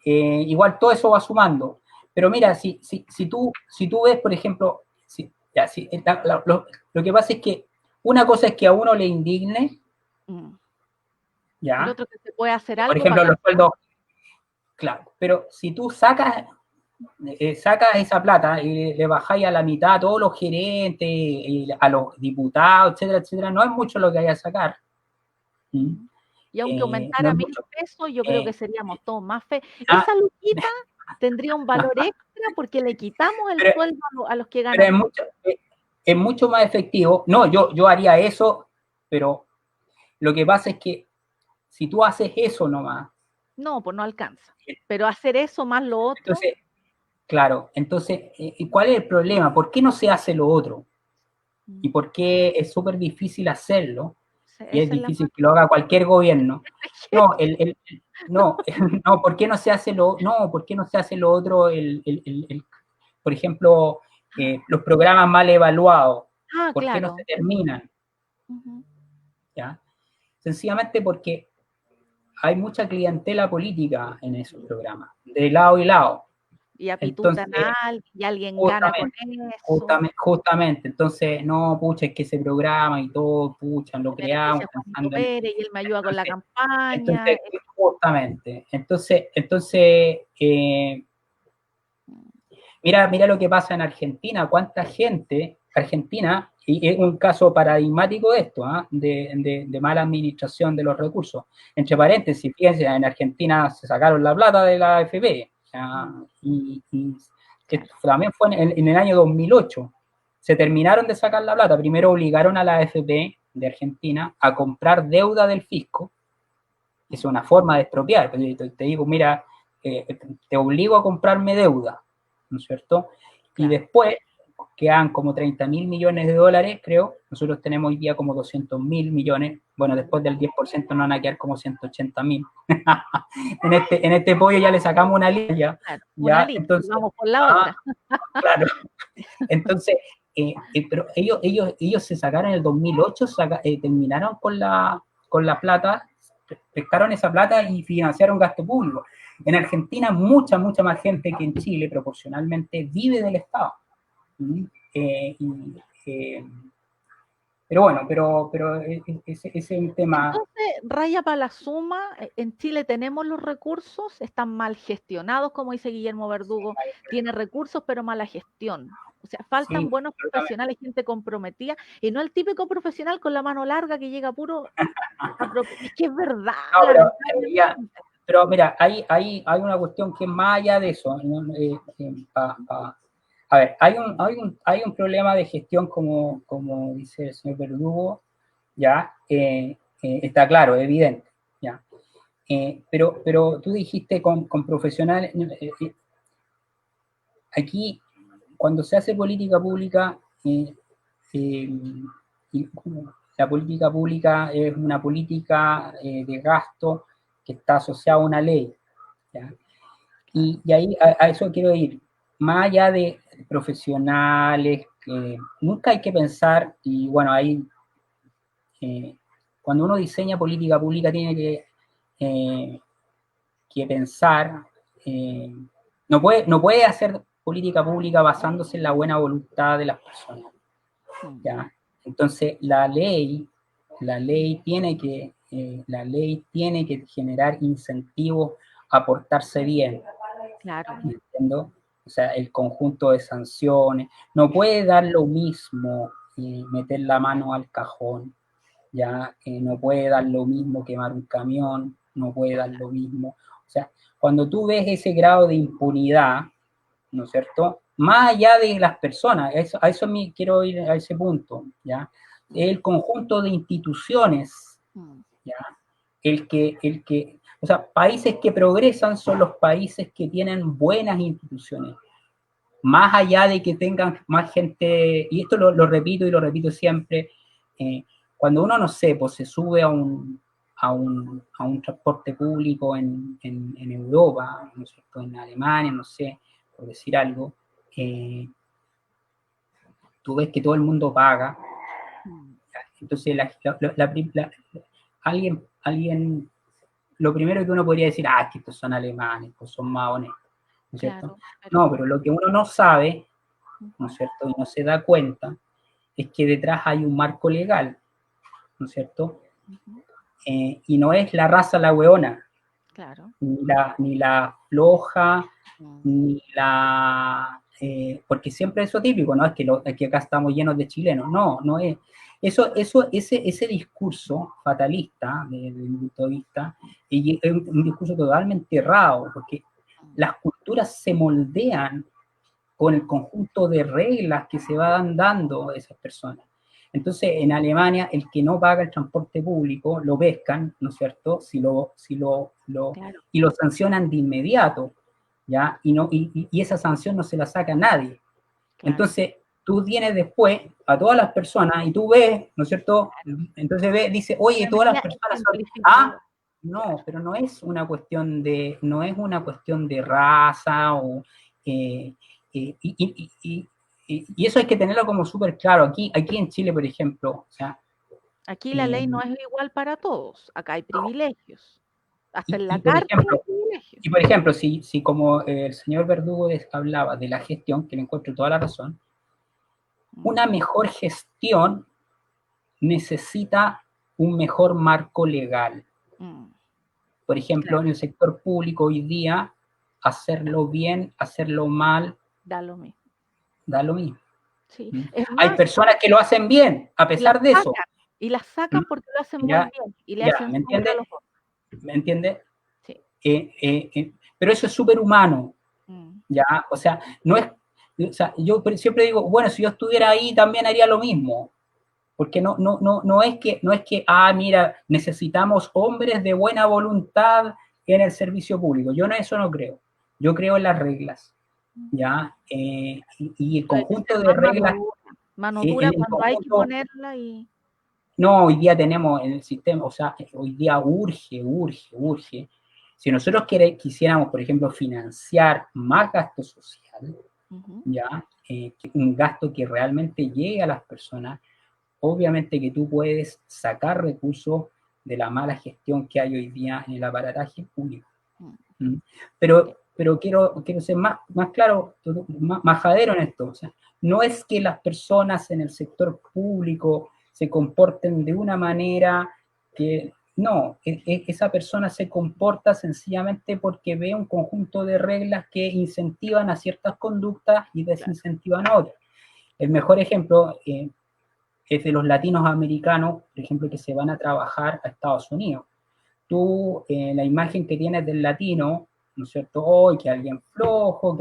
Speaker 2: igual todo eso va sumando. Pero mira, si tú ves, por ejemplo, lo que pasa es que una cosa es que a uno le indigne, ¿ya?
Speaker 1: El otro que se puede hacer algo.
Speaker 2: Por ejemplo, los sueldos, claro, pero si tú sacas esa plata y le bajáis a la mitad a todos los gerentes, a los diputados, etcétera, etcétera, no es mucho lo que hay a sacar.
Speaker 1: Y aunque aumentara
Speaker 2: no
Speaker 1: 1.000 pesos, yo creo que seríamos todos más felices. Esa luquita tendría un valor extra porque le quitamos el sueldo a los que ganan.
Speaker 2: Pero es mucho más efectivo. No, yo haría eso, pero lo que pasa es que si tú haces eso nomás.
Speaker 1: No, pues no alcanza. Pero hacer eso más lo otro.
Speaker 2: Entonces, claro, ¿cuál es el problema? ¿Por qué no se hace lo otro? ¿Y por qué es súper difícil hacerlo? Y es difícil que lo haga cualquier gobierno. ¿Por qué no se hace lo otro? Por ejemplo, los programas mal evaluados, ¿por qué no se terminan? ¿Ya? Sencillamente porque hay mucha clientela política en esos programas, de lado y lado.
Speaker 1: Y apitutan a alguien, y alguien gana con eso.
Speaker 2: Justamente, entonces, no, pucha, es que ese programa y todo, pucha, lo creamos.
Speaker 1: Pérez, y él me ayuda con la campaña.
Speaker 2: Justamente. Entonces, mira lo que pasa en Argentina, cuánta gente, Argentina, y es un caso paradigmático de esto, de mala administración de los recursos. Entre paréntesis, fíjense, en Argentina se sacaron la plata de la AFP, y también fue en el año 2008. Se terminaron de sacar la plata. Primero obligaron a la AFP de Argentina a comprar deuda del fisco. Es una forma de expropiar. Te digo, mira, te obligo a comprarme deuda, ¿no es cierto? Claro. Y después quedan como 30.000 millones de dólares, creo. Nosotros tenemos hoy día como 200.000 millones. Bueno, después del 10% no van a quedar como 180.000. en este pollo ya le sacamos una línea.
Speaker 1: Claro, entonces, vamos por la otra.
Speaker 2: Claro. Entonces, pero ellos se sacaron en el 2008, terminaron con la plata, pescaron esa plata y financiaron gasto público. En Argentina, mucha más gente que en Chile, proporcionalmente, vive del Estado. Pero bueno, pero ese es un tema.
Speaker 1: Entonces, raya para la suma, en Chile tenemos los recursos, están mal gestionados, como dice Guillermo Verdugo, tiene recursos pero mala gestión. O sea, faltan
Speaker 2: Sí,
Speaker 1: buenos profesionales, gente comprometida, y no el típico profesional con la mano larga que llega puro es que es verdad,
Speaker 2: no,
Speaker 1: lamentablemente.
Speaker 2: pero mira, hay una cuestión que es más allá de eso. A ver, hay un problema de gestión, como dice el señor Verdugo, ya, está claro, evidente, ya. Pero tú dijiste con profesionales, aquí, cuando se hace política pública, la política pública es una política de gasto que está asociada a una ley, ¿ya? Y ahí a eso quiero ir. Más allá de profesionales, nunca hay que pensar, y bueno, ahí cuando uno diseña política pública tiene que pensar, no puede hacer política pública basándose en la buena voluntad de las personas, ¿ya? Entonces la ley tiene que generar incentivos a portarse bien.
Speaker 1: Claro.
Speaker 2: ¿Entiendo? O sea, el conjunto de sanciones. No puede dar lo mismo meter la mano al cajón, ya no puede dar lo mismo quemar un camión, no puede dar lo mismo. O sea, cuando tú ves ese grado de impunidad, ¿no es cierto? Más allá de las personas, a eso quiero ir a ese punto, ¿ya? El conjunto de instituciones, ¿ya? O sea, países que progresan son los países que tienen buenas instituciones. Más allá de que tengan más gente, y esto lo repito y lo repito siempre, cuando uno, no sé, pues se sube a un transporte público en Europa, ¿no es cierto? En Alemania, no sé, por decir algo, tú ves que todo el mundo paga. Entonces, alguien, lo primero que uno podría decir, que estos son alemanes, pues son más honestos, ¿no es cierto?
Speaker 1: Claro,
Speaker 2: No, pero lo que uno no sabe, ¿no es cierto? Y no se da cuenta, es que detrás hay un marco legal, ¿no es cierto? Y no es la raza la hueona,
Speaker 1: claro.
Speaker 2: ni la floja, ni la... porque siempre es eso típico, ¿no? Es que acá estamos llenos de chilenos. No es. Ese discurso fatalista, desde mi punto de vista, es un discurso totalmente errado, porque las culturas se moldean con el conjunto de reglas que se van dando esas personas. Entonces, en Alemania, el que no paga el transporte público, lo pescan, ¿no es cierto?
Speaker 1: Claro.
Speaker 2: Y lo sancionan de inmediato, ¿ya? Y esa sanción no se la saca a nadie. Claro. Entonces, tú tienes después a todas las personas y tú ves, ¿no es cierto? Claro. Entonces dice, oye, todas las personas son... No, pero no es una cuestión de raza o... y eso hay que tenerlo como súper claro. Aquí en Chile, por ejemplo, o sea,
Speaker 1: aquí la ley no es igual para todos. Acá hay privilegios. Hasta en la
Speaker 2: por
Speaker 1: carta hay privilegios.
Speaker 2: Y por ejemplo, si como el señor Verdugo hablaba de la gestión, que le encuentro toda la razón, una mejor gestión necesita un mejor marco legal. Por ejemplo, en el sector público hoy día, hacerlo bien, hacerlo mal,
Speaker 1: da lo mismo.
Speaker 2: Da lo mismo.
Speaker 1: Sí.
Speaker 2: Hay personas que lo hacen bien, a pesar de eso.
Speaker 1: Y las sacan porque lo hacen muy bien. Y le hacen
Speaker 2: ¿me entiendes?
Speaker 1: a los otros.
Speaker 2: ¿Me entiendes?
Speaker 1: Sí.
Speaker 2: Pero eso es súper humano. ¿Ya? O sea, no es... O sea, yo siempre digo, bueno, si yo estuviera ahí también haría lo mismo. Porque no es que, mira, necesitamos hombres de buena voluntad en el servicio público. Yo eso no creo. Yo creo en las reglas, ¿ya? Y el conjunto de reglas...
Speaker 1: Mano dura cuando hay que ponerla y...
Speaker 2: No, hoy día tenemos en el sistema, o sea, hoy día urge. Si nosotros quisiéramos, por ejemplo, financiar más gasto social, ¿ya? Un gasto que realmente llegue a las personas. Obviamente que tú puedes sacar recursos de la mala gestión que hay hoy día en el aparataje público. Pero quiero ser más claro, más majadero en esto. O sea, no es que las personas en el sector público se comporten de una manera que... No, esa persona se comporta sencillamente porque ve un conjunto de reglas que incentivan a ciertas conductas y desincentivan a otras. El mejor ejemplo es de los latinos americanos, por ejemplo, que se van a trabajar a Estados Unidos. Tú, la imagen que tienes del latino, ¿no es cierto? Hoy que alguien flojo,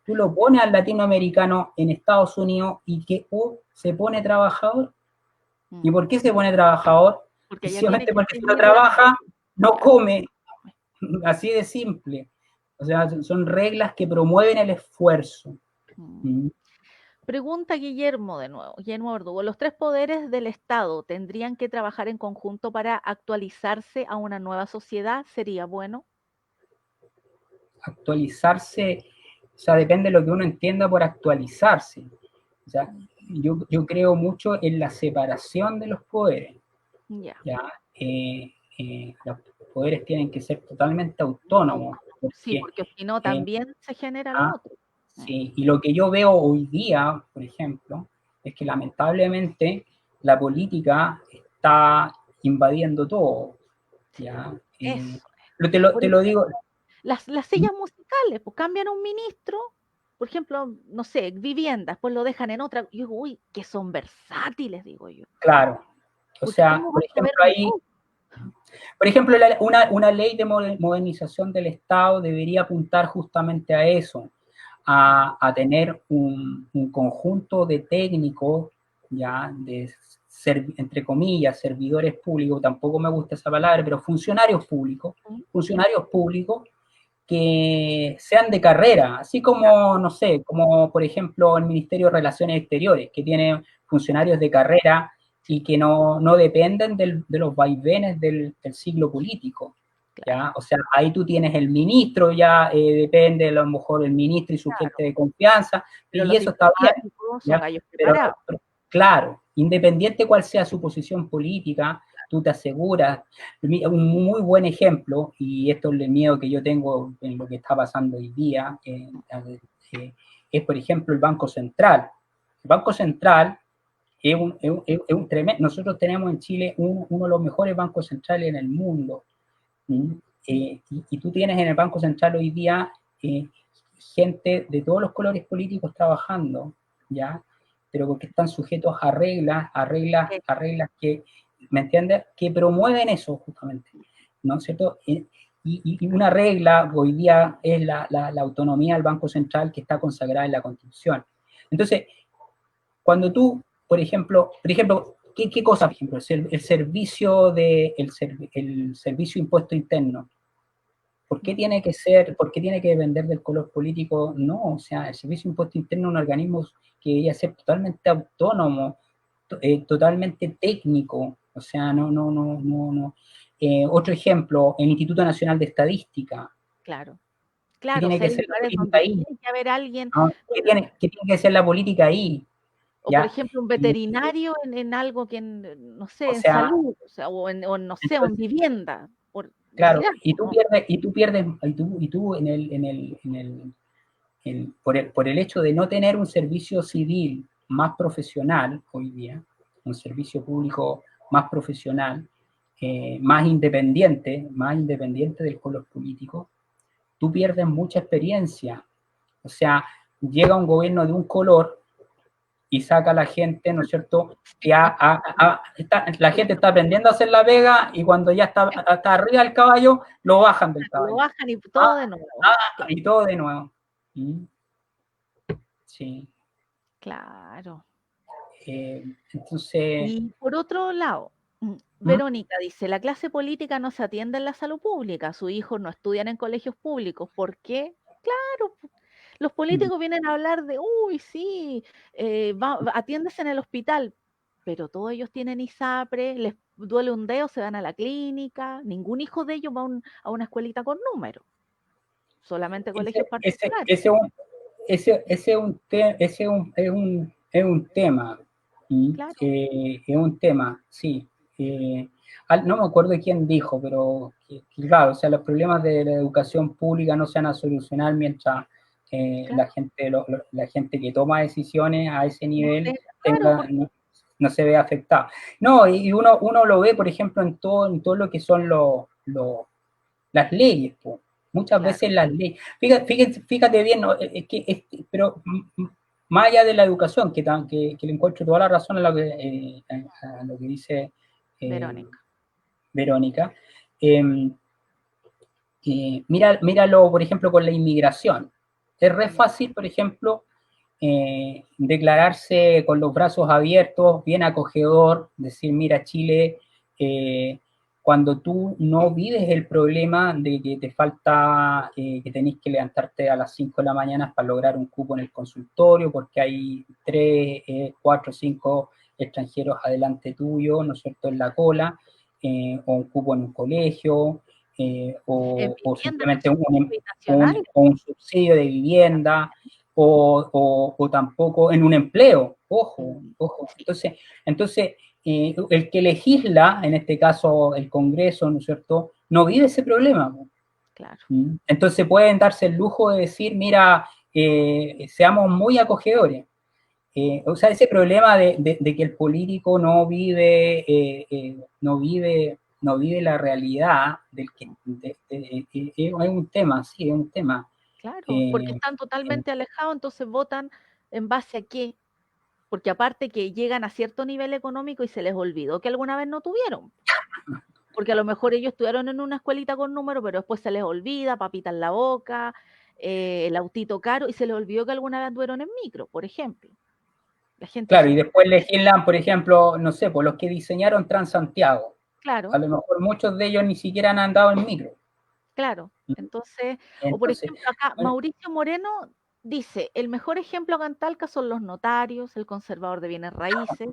Speaker 2: tú lo pones al latinoamericano en Estados Unidos y que se pone trabajador. ¿Y por qué se pone trabajador?
Speaker 1: Porque
Speaker 2: Sencillamente porque si no trabaja, no come. Así de simple. O sea, son reglas que promueven el esfuerzo.
Speaker 1: Pregunta Guillermo de nuevo, Guillermo Verdugo. ¿Los tres poderes del Estado tendrían que trabajar en conjunto para actualizarse a una nueva sociedad? ¿Sería bueno?
Speaker 2: Actualizarse, o sea, depende de lo que uno entienda por actualizarse. O sea, yo creo mucho en la separación de los poderes. ¿Ya? Los poderes tienen que ser totalmente autónomos.
Speaker 1: Porque si no también se genera lo otro.
Speaker 2: Sí, y lo que yo veo hoy día, por ejemplo, es que lamentablemente la política está invadiendo todo. ¿Ya? Te lo digo.
Speaker 1: Las sillas musicales, pues cambian un ministro, por ejemplo, no sé, viviendas, pues lo dejan en otra. Yo digo, uy, que son versátiles, digo yo.
Speaker 2: Claro. O sea, por ejemplo, una ley de modernización del Estado debería apuntar justamente a eso, a tener un conjunto de técnicos, ya, entre comillas, servidores públicos, tampoco me gusta esa palabra, pero funcionarios públicos que sean de carrera, así como, no sé, como por ejemplo el Ministerio de Relaciones Exteriores, que tiene funcionarios de carrera y que no dependen de los vaivenes del siglo político. ¿Ya? O sea, ahí tú tienes el ministro, ya depende a lo mejor el ministro y su gente de confianza, pero y eso está bien. Pero, claro, independiente cuál sea su posición política, tú te aseguras. Un muy buen ejemplo, y esto es el miedo que yo tengo en lo que está pasando hoy día, es por ejemplo el Banco Central. El Banco Central es un tremendo. Nosotros tenemos en Chile uno de los mejores bancos centrales en el mundo. Y tú tienes en el Banco Central hoy día gente de todos los colores políticos trabajando, ¿ya? Pero porque están sujetos a reglas que, ¿me entiendes? Que promueven eso justamente, ¿no es cierto? Y una regla hoy día es la autonomía del Banco Central que está consagrada en la Constitución. Entonces, cuando tú, por ejemplo, ¿qué cosa, por ejemplo? El servicio impuesto interno. ¿Por qué tiene que depender del color político? No, o sea, el servicio impuesto interno es un organismo que debería ser totalmente autónomo, totalmente técnico, o sea, no. Otro ejemplo, el Instituto Nacional de Estadística.
Speaker 1: Claro,
Speaker 2: ¿Qué tiene que ser la política ahí?
Speaker 1: Tiene que haber alguien.
Speaker 2: ¿Qué tiene que ser la política ahí?
Speaker 1: O por ejemplo, un veterinario en algo que, no sé, en salud, o no sé, en vivienda.
Speaker 2: Claro, y tú pierdes, por el hecho de no tener un servicio civil más profesional hoy día, un servicio público más profesional, más independiente del color político, tú pierdes mucha experiencia. O sea, llega un gobierno de un color y saca a la gente, ¿no es cierto? La gente está aprendiendo a hacer la vega y cuando ya está arriba del caballo, lo bajan del caballo.
Speaker 1: Lo bajan y todo de nuevo.
Speaker 2: Y todo de nuevo. Sí.
Speaker 1: Claro.
Speaker 2: Entonces...
Speaker 1: Y por otro lado, Verónica dice, la clase política no se atiende en la salud pública, sus hijos no estudian en colegios públicos. ¿Por qué? Claro, los políticos vienen a hablar de, uy, sí, atiéndese en el hospital, pero todos ellos tienen ISAPRE, les duele un dedo, se van a la clínica, ningún hijo de ellos va a una escuelita con números, solamente colegios particulares.
Speaker 2: ese es un tema.
Speaker 1: Claro.
Speaker 2: Es un tema, sí. No me acuerdo quién dijo, pero claro, o sea, los problemas de la educación pública no se van a solucionar mientras
Speaker 1: Claro.
Speaker 2: la gente que toma decisiones a ese nivel
Speaker 1: Claro, porque
Speaker 2: no se ve afectada. No, y uno lo ve, por ejemplo, en todo lo que son las leyes, po. Muchas
Speaker 1: claro,
Speaker 2: veces las leyes. Fíjate bien, ¿no? Pero más allá de la educación, que le encuentro toda la razón a lo que dice eh,
Speaker 1: Verónica.
Speaker 2: Verónica, eh, míralo, por ejemplo, con la inmigración. Es re fácil, por ejemplo, declararse con los brazos abiertos, bien acogedor, decir, mira, Chile, cuando tú no vives el problema de que te falta, que tenés que levantarte a las 5 de la mañana para lograr un cupo en el consultorio, porque hay 3, 4, 5 extranjeros adelante tuyo, ¿no es cierto?, en la cola, o un cupo en un colegio,
Speaker 1: En
Speaker 2: o
Speaker 1: vivienda, en el
Speaker 2: simplemente
Speaker 1: subsidio habitacional.
Speaker 2: un subsidio de vivienda, o tampoco en un empleo, ojo, ojo.
Speaker 1: Sí,
Speaker 2: Entonces el que legisla, en este caso el Congreso, ¿no es cierto?, no vive ese problema.
Speaker 1: claro.
Speaker 2: Entonces pueden darse el lujo de decir, mira, seamos muy acogedores. O sea, ese problema de que el político no vive la realidad es un tema, sí, es un tema.
Speaker 1: Claro, porque
Speaker 2: Eh,
Speaker 1: están
Speaker 2: eh,
Speaker 1: totalmente alejados, entonces votan en base a qué, porque aparte que llegan a cierto nivel económico y se les olvidó que alguna vez no tuvieron, porque a lo mejor ellos estudiaron en una escuelita con números, pero después se les olvida, papita en la boca, el autito caro, y se les olvidó que alguna vez anduvieron en micro, por ejemplo. La gente
Speaker 2: claro, y
Speaker 1: súper,
Speaker 2: después legislan, por ejemplo, no sé, por los que diseñaron Transantiago. A
Speaker 1: claro,
Speaker 2: lo mejor muchos de ellos ni siquiera han andado en micro.
Speaker 1: claro. Entonces, o por
Speaker 2: Entonces,
Speaker 1: ejemplo, acá
Speaker 2: bueno,
Speaker 1: Mauricio Moreno dice, el mejor ejemplo acá en Talca son los notarios, el conservador de bienes raíces.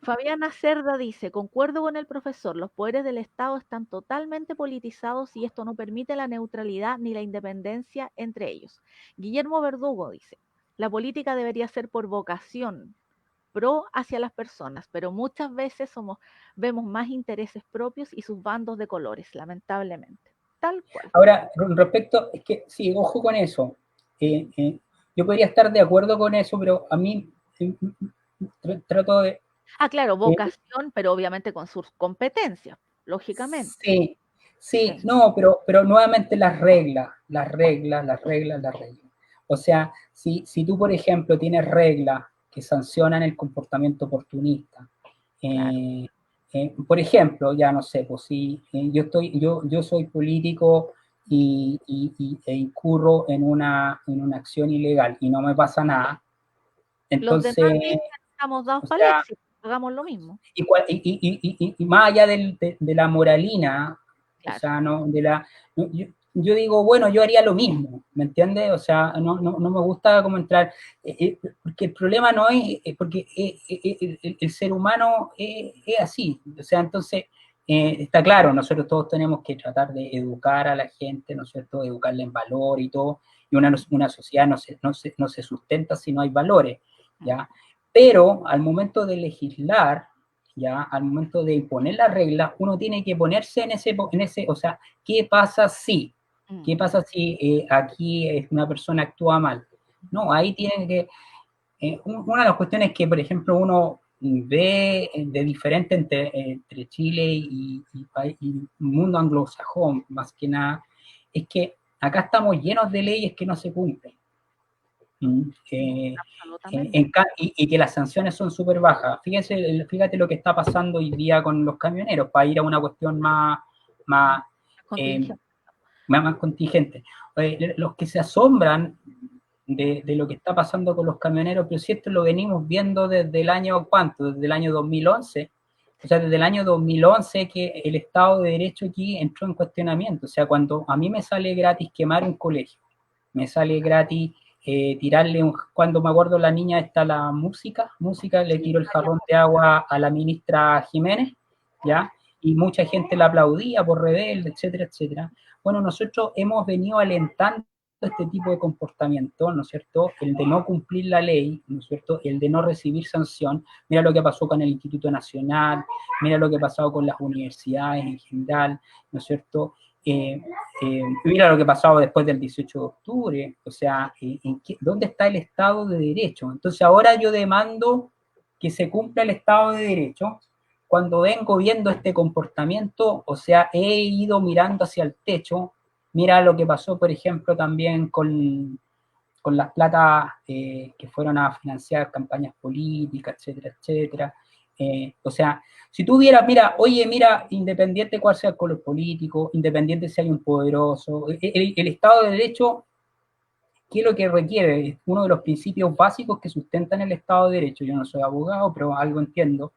Speaker 1: Fabiana Cerda dice, concuerdo con el profesor, los poderes del Estado están totalmente politizados y esto no permite la neutralidad ni la independencia entre ellos. Guillermo Verdugo dice, la política debería ser por vocación, pro hacia las personas, pero muchas veces vemos más intereses propios y sus bandos de colores, lamentablemente. Tal cual.
Speaker 2: ahora, con respecto, es que sí, ojo con eso. Eh, eh, yo podría estar de acuerdo con eso, pero a mí trato de...
Speaker 1: Ah, claro,
Speaker 2: eh,
Speaker 1: vocación, pero obviamente con sus competencias, lógicamente.
Speaker 2: sí,
Speaker 1: Sí,
Speaker 2: sí, no, pero nuevamente las reglas. O sea, si tú, por ejemplo, tienes reglas que sancionan el comportamiento oportunista,
Speaker 1: claro.
Speaker 2: eh, por ejemplo, ya no sé, pues si yo soy político e incurro en una acción ilegal y no me pasa nada,
Speaker 1: Los
Speaker 2: entonces,
Speaker 1: demás dicen, estamos dados
Speaker 2: o
Speaker 1: para el
Speaker 2: sea,
Speaker 1: éxito, hagamos lo mismo.
Speaker 2: y más allá de la moralina, o
Speaker 1: Claro.
Speaker 2: sea, no, no, yo digo, bueno, yo haría lo mismo, ¿me entiendes? O sea, no me gusta como entrar, porque el problema no es, porque el ser humano es así, o sea, entonces, está claro, nosotros todos tenemos que tratar de educar a la gente, ¿no es cierto?, educarle en valor y todo, y una sociedad no se sustenta si no hay valores,
Speaker 1: Mm,
Speaker 2: ¿ya? Pero al momento de legislar, ya, al momento de imponer las reglas, uno tiene que ponerse o sea, ¿qué pasa si? ¿Qué
Speaker 1: mm.
Speaker 2: pasa si aquí una persona actúa mal? No, ahí tiene que, una de las cuestiones que, por ejemplo, uno ve de diferente entre Chile y el mundo anglosajón, más que nada, es que acá estamos llenos de leyes que no se cumplen.
Speaker 1: Absolutamente.
Speaker 2: Y que las sanciones son súper bajas. Fíjate lo que está pasando hoy día con los camioneros, para ir a una cuestión más, eh,
Speaker 1: Contingente.
Speaker 2: más contingente. Los que se asombran de lo que está pasando con los camioneros, pero si esto lo venimos viendo desde el año, ¿cuánto? Desde el año 2011. O sea, desde el año 2011 que el Estado de Derecho aquí entró en cuestionamiento. O sea, cuando a mí me sale gratis quemar un colegio, me sale gratis cuando me acuerdo la niña está la música, le
Speaker 1: Sí,
Speaker 2: tiró el
Speaker 1: María
Speaker 2: jarrón de
Speaker 1: José.
Speaker 2: agua a la ministra Jiménez, ¿ya? Y mucha gente la aplaudía por rebelde, etcétera, etcétera. Bueno, nosotros hemos venido alentando este tipo de comportamiento, ¿no es cierto? El de no cumplir la ley, ¿no es cierto? El de no recibir sanción. Mira lo que pasó con el Instituto Nacional, mira lo que ha pasado con las universidades en general, ¿no es cierto? Mira lo que ha pasado después del 18 de octubre, o sea, ¿dónde está el Estado de Derecho? Entonces ahora yo demando que se cumpla el Estado de Derecho. Cuando vengo viendo este comportamiento, o sea, he ido mirando hacia el techo. Mira lo que pasó, por ejemplo, también con las platas que fueron a financiar campañas políticas, etcétera, etcétera. O sea, si tú vieras, mira, oye, mira, independiente cuál sea el color político, independiente si hay un poderoso, el Estado de Derecho, ¿qué es lo que requiere? Uno de los principios básicos que sustentan el Estado de Derecho, yo no soy abogado, pero algo entiendo,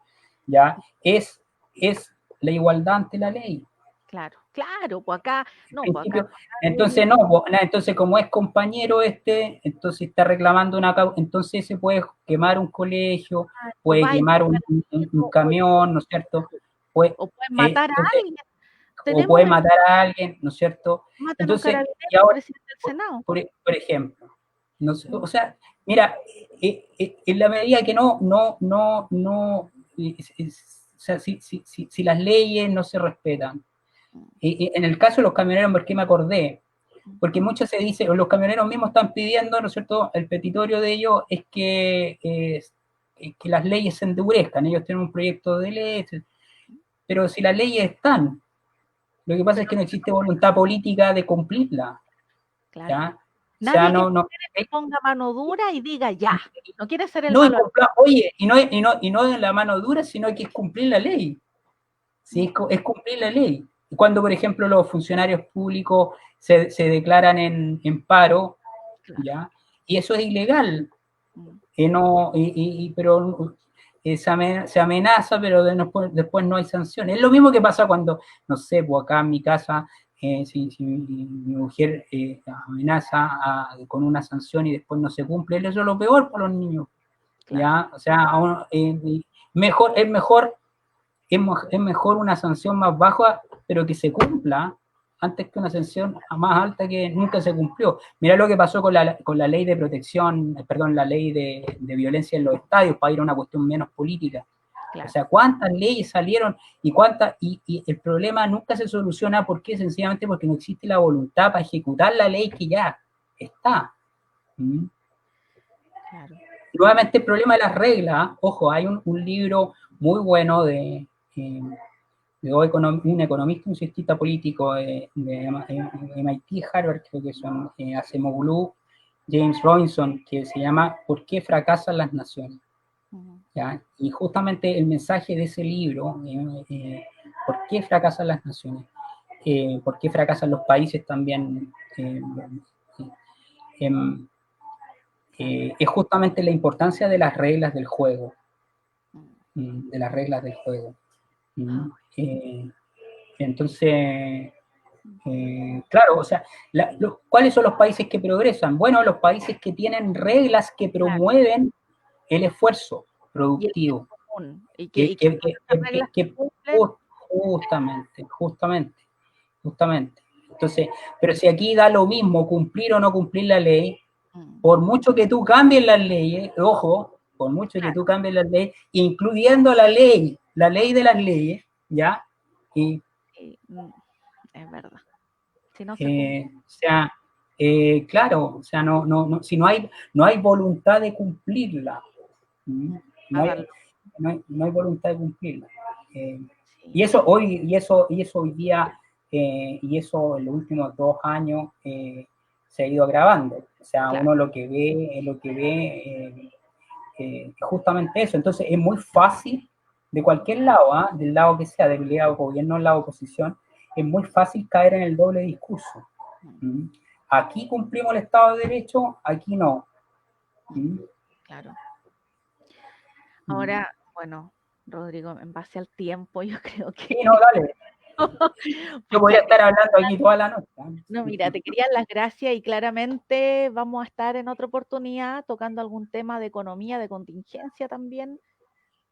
Speaker 2: ¿ya? Es la igualdad ante la ley.
Speaker 1: Claro, claro, pues acá, no, pues acá
Speaker 2: entonces no, entonces como es compañero entonces está reclamando entonces se puede quemar un colegio, puede quemar un camión, ¿no es cierto? Puede,
Speaker 1: o pueden matar a
Speaker 2: entonces,
Speaker 1: alguien.
Speaker 2: o
Speaker 1: Tenemos
Speaker 2: puede matar a alguien, ¿no es cierto?
Speaker 1: matan a un
Speaker 2: Entonces,
Speaker 1: carabinero,
Speaker 2: y ahora,
Speaker 1: presidente del Senado.
Speaker 2: por ejemplo, no sé, o sea, mira, en la medida que o sea, si las leyes no se respetan, en el caso de los camioneros, ¿por qué me acordé? Porque muchos se dice, o los camioneros mismos están pidiendo, ¿no es cierto? El petitorio de ellos es que las leyes se endurezcan, ellos tienen un proyecto de ley, pero si las leyes están, lo que pasa es
Speaker 1: Pero
Speaker 2: que no existe voluntad política de cumplirla,
Speaker 1: claro,
Speaker 2: ¿ya? O sea,
Speaker 1: nadie que ponga mano dura y diga ya, no quiere ser el
Speaker 2: no,
Speaker 1: malo.
Speaker 2: oye, y no en la mano dura, sino que es cumplir la ley, ¿sí? Es cumplir la ley. Cuando, por ejemplo, los funcionarios públicos se declaran en paro,
Speaker 1: Claro.
Speaker 2: ¿ya? Y eso es ilegal. No, pero se amenaza, pero después no hay sanciones. Es lo mismo que pasa cuando, no sé, pues acá en mi casa, si mi mujer amenaza con una sanción y después no se cumple, eso es lo peor para los niños.
Speaker 1: Claro.
Speaker 2: ¿Ya? O sea, es mejor una sanción más baja, pero que se cumpla, antes que una sanción más alta que nunca se cumplió. Mira lo que pasó con la ley de protección, perdón, la ley de violencia en los estadios, para ir a una cuestión menos política. Claro. O sea, cuántas leyes salieron y el problema nunca se soluciona. ¿Por qué? Sencillamente porque no existe la voluntad para ejecutar la ley que ya está. ¿Mm? Claro. Nuevamente el problema de las reglas. Ojo, hay un libro muy bueno de un economista, un cientista político de MIT, Harvard, creo que son Acemoglu, James Robinson, que se llama ¿Por qué fracasan las naciones? ¿Ya? Y justamente el mensaje de ese libro, ¿por qué fracasan las naciones? ¿Por qué fracasan los países también? Es justamente la importancia de las reglas del juego, de las reglas del juego. Entonces, claro, o sea, ¿cuáles son los países que progresan? Bueno, los países que tienen reglas que promueven el esfuerzo productivo.
Speaker 1: Y que
Speaker 2: justamente. Entonces, pero si aquí da lo mismo cumplir o no cumplir la ley, por mucho que tú cambies las leyes, ojo, por mucho que tú cambies las leyes, incluyendo la ley de las leyes, ¿ya? Y
Speaker 1: es verdad. Si no
Speaker 2: o sea, claro, o sea, si no hay voluntad de cumplirla, no hay voluntad de cumplirla. Y eso hoy día, y eso en los últimos 2 años se ha ido agravando. O sea, uno lo que ve es justamente eso. Entonces es muy fácil, de cualquier lado, del lado que sea, del lado gobierno o lado oposición, es muy fácil caer en el doble discurso. Aquí cumplimos el Estado de Derecho, aquí no.
Speaker 1: Claro. Ahora, bueno, Rodrigo, en base al tiempo, yo creo que...
Speaker 2: Sí, no, dale. Yo podría estar hablando aquí toda la noche.
Speaker 1: No, mira, te quería dar las gracias y claramente vamos a estar en otra oportunidad tocando algún tema de economía, de contingencia también.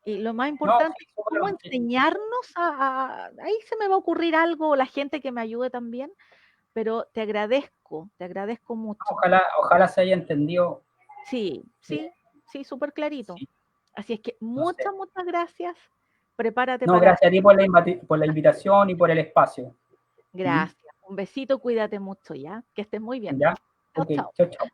Speaker 1: Y lo más importante es cómo enseñarnos ahí se me va a ocurrir algo, la gente que me ayude también, pero te agradezco mucho.
Speaker 2: Ojalá se haya entendido.
Speaker 1: Sí, súper clarito.
Speaker 2: Sí,
Speaker 1: Así es que
Speaker 2: no sé.
Speaker 1: muchas gracias. Prepárate
Speaker 2: No,
Speaker 1: para...
Speaker 2: gracias a ti por la invitación y por el espacio. ¿Mm?
Speaker 1: Gracias. Un besito, cuídate mucho, ¿ya? Que estés muy bien.
Speaker 2: ¿Ya?
Speaker 1: Chao,
Speaker 2: Ok,
Speaker 1: chao.
Speaker 2: chao, chao.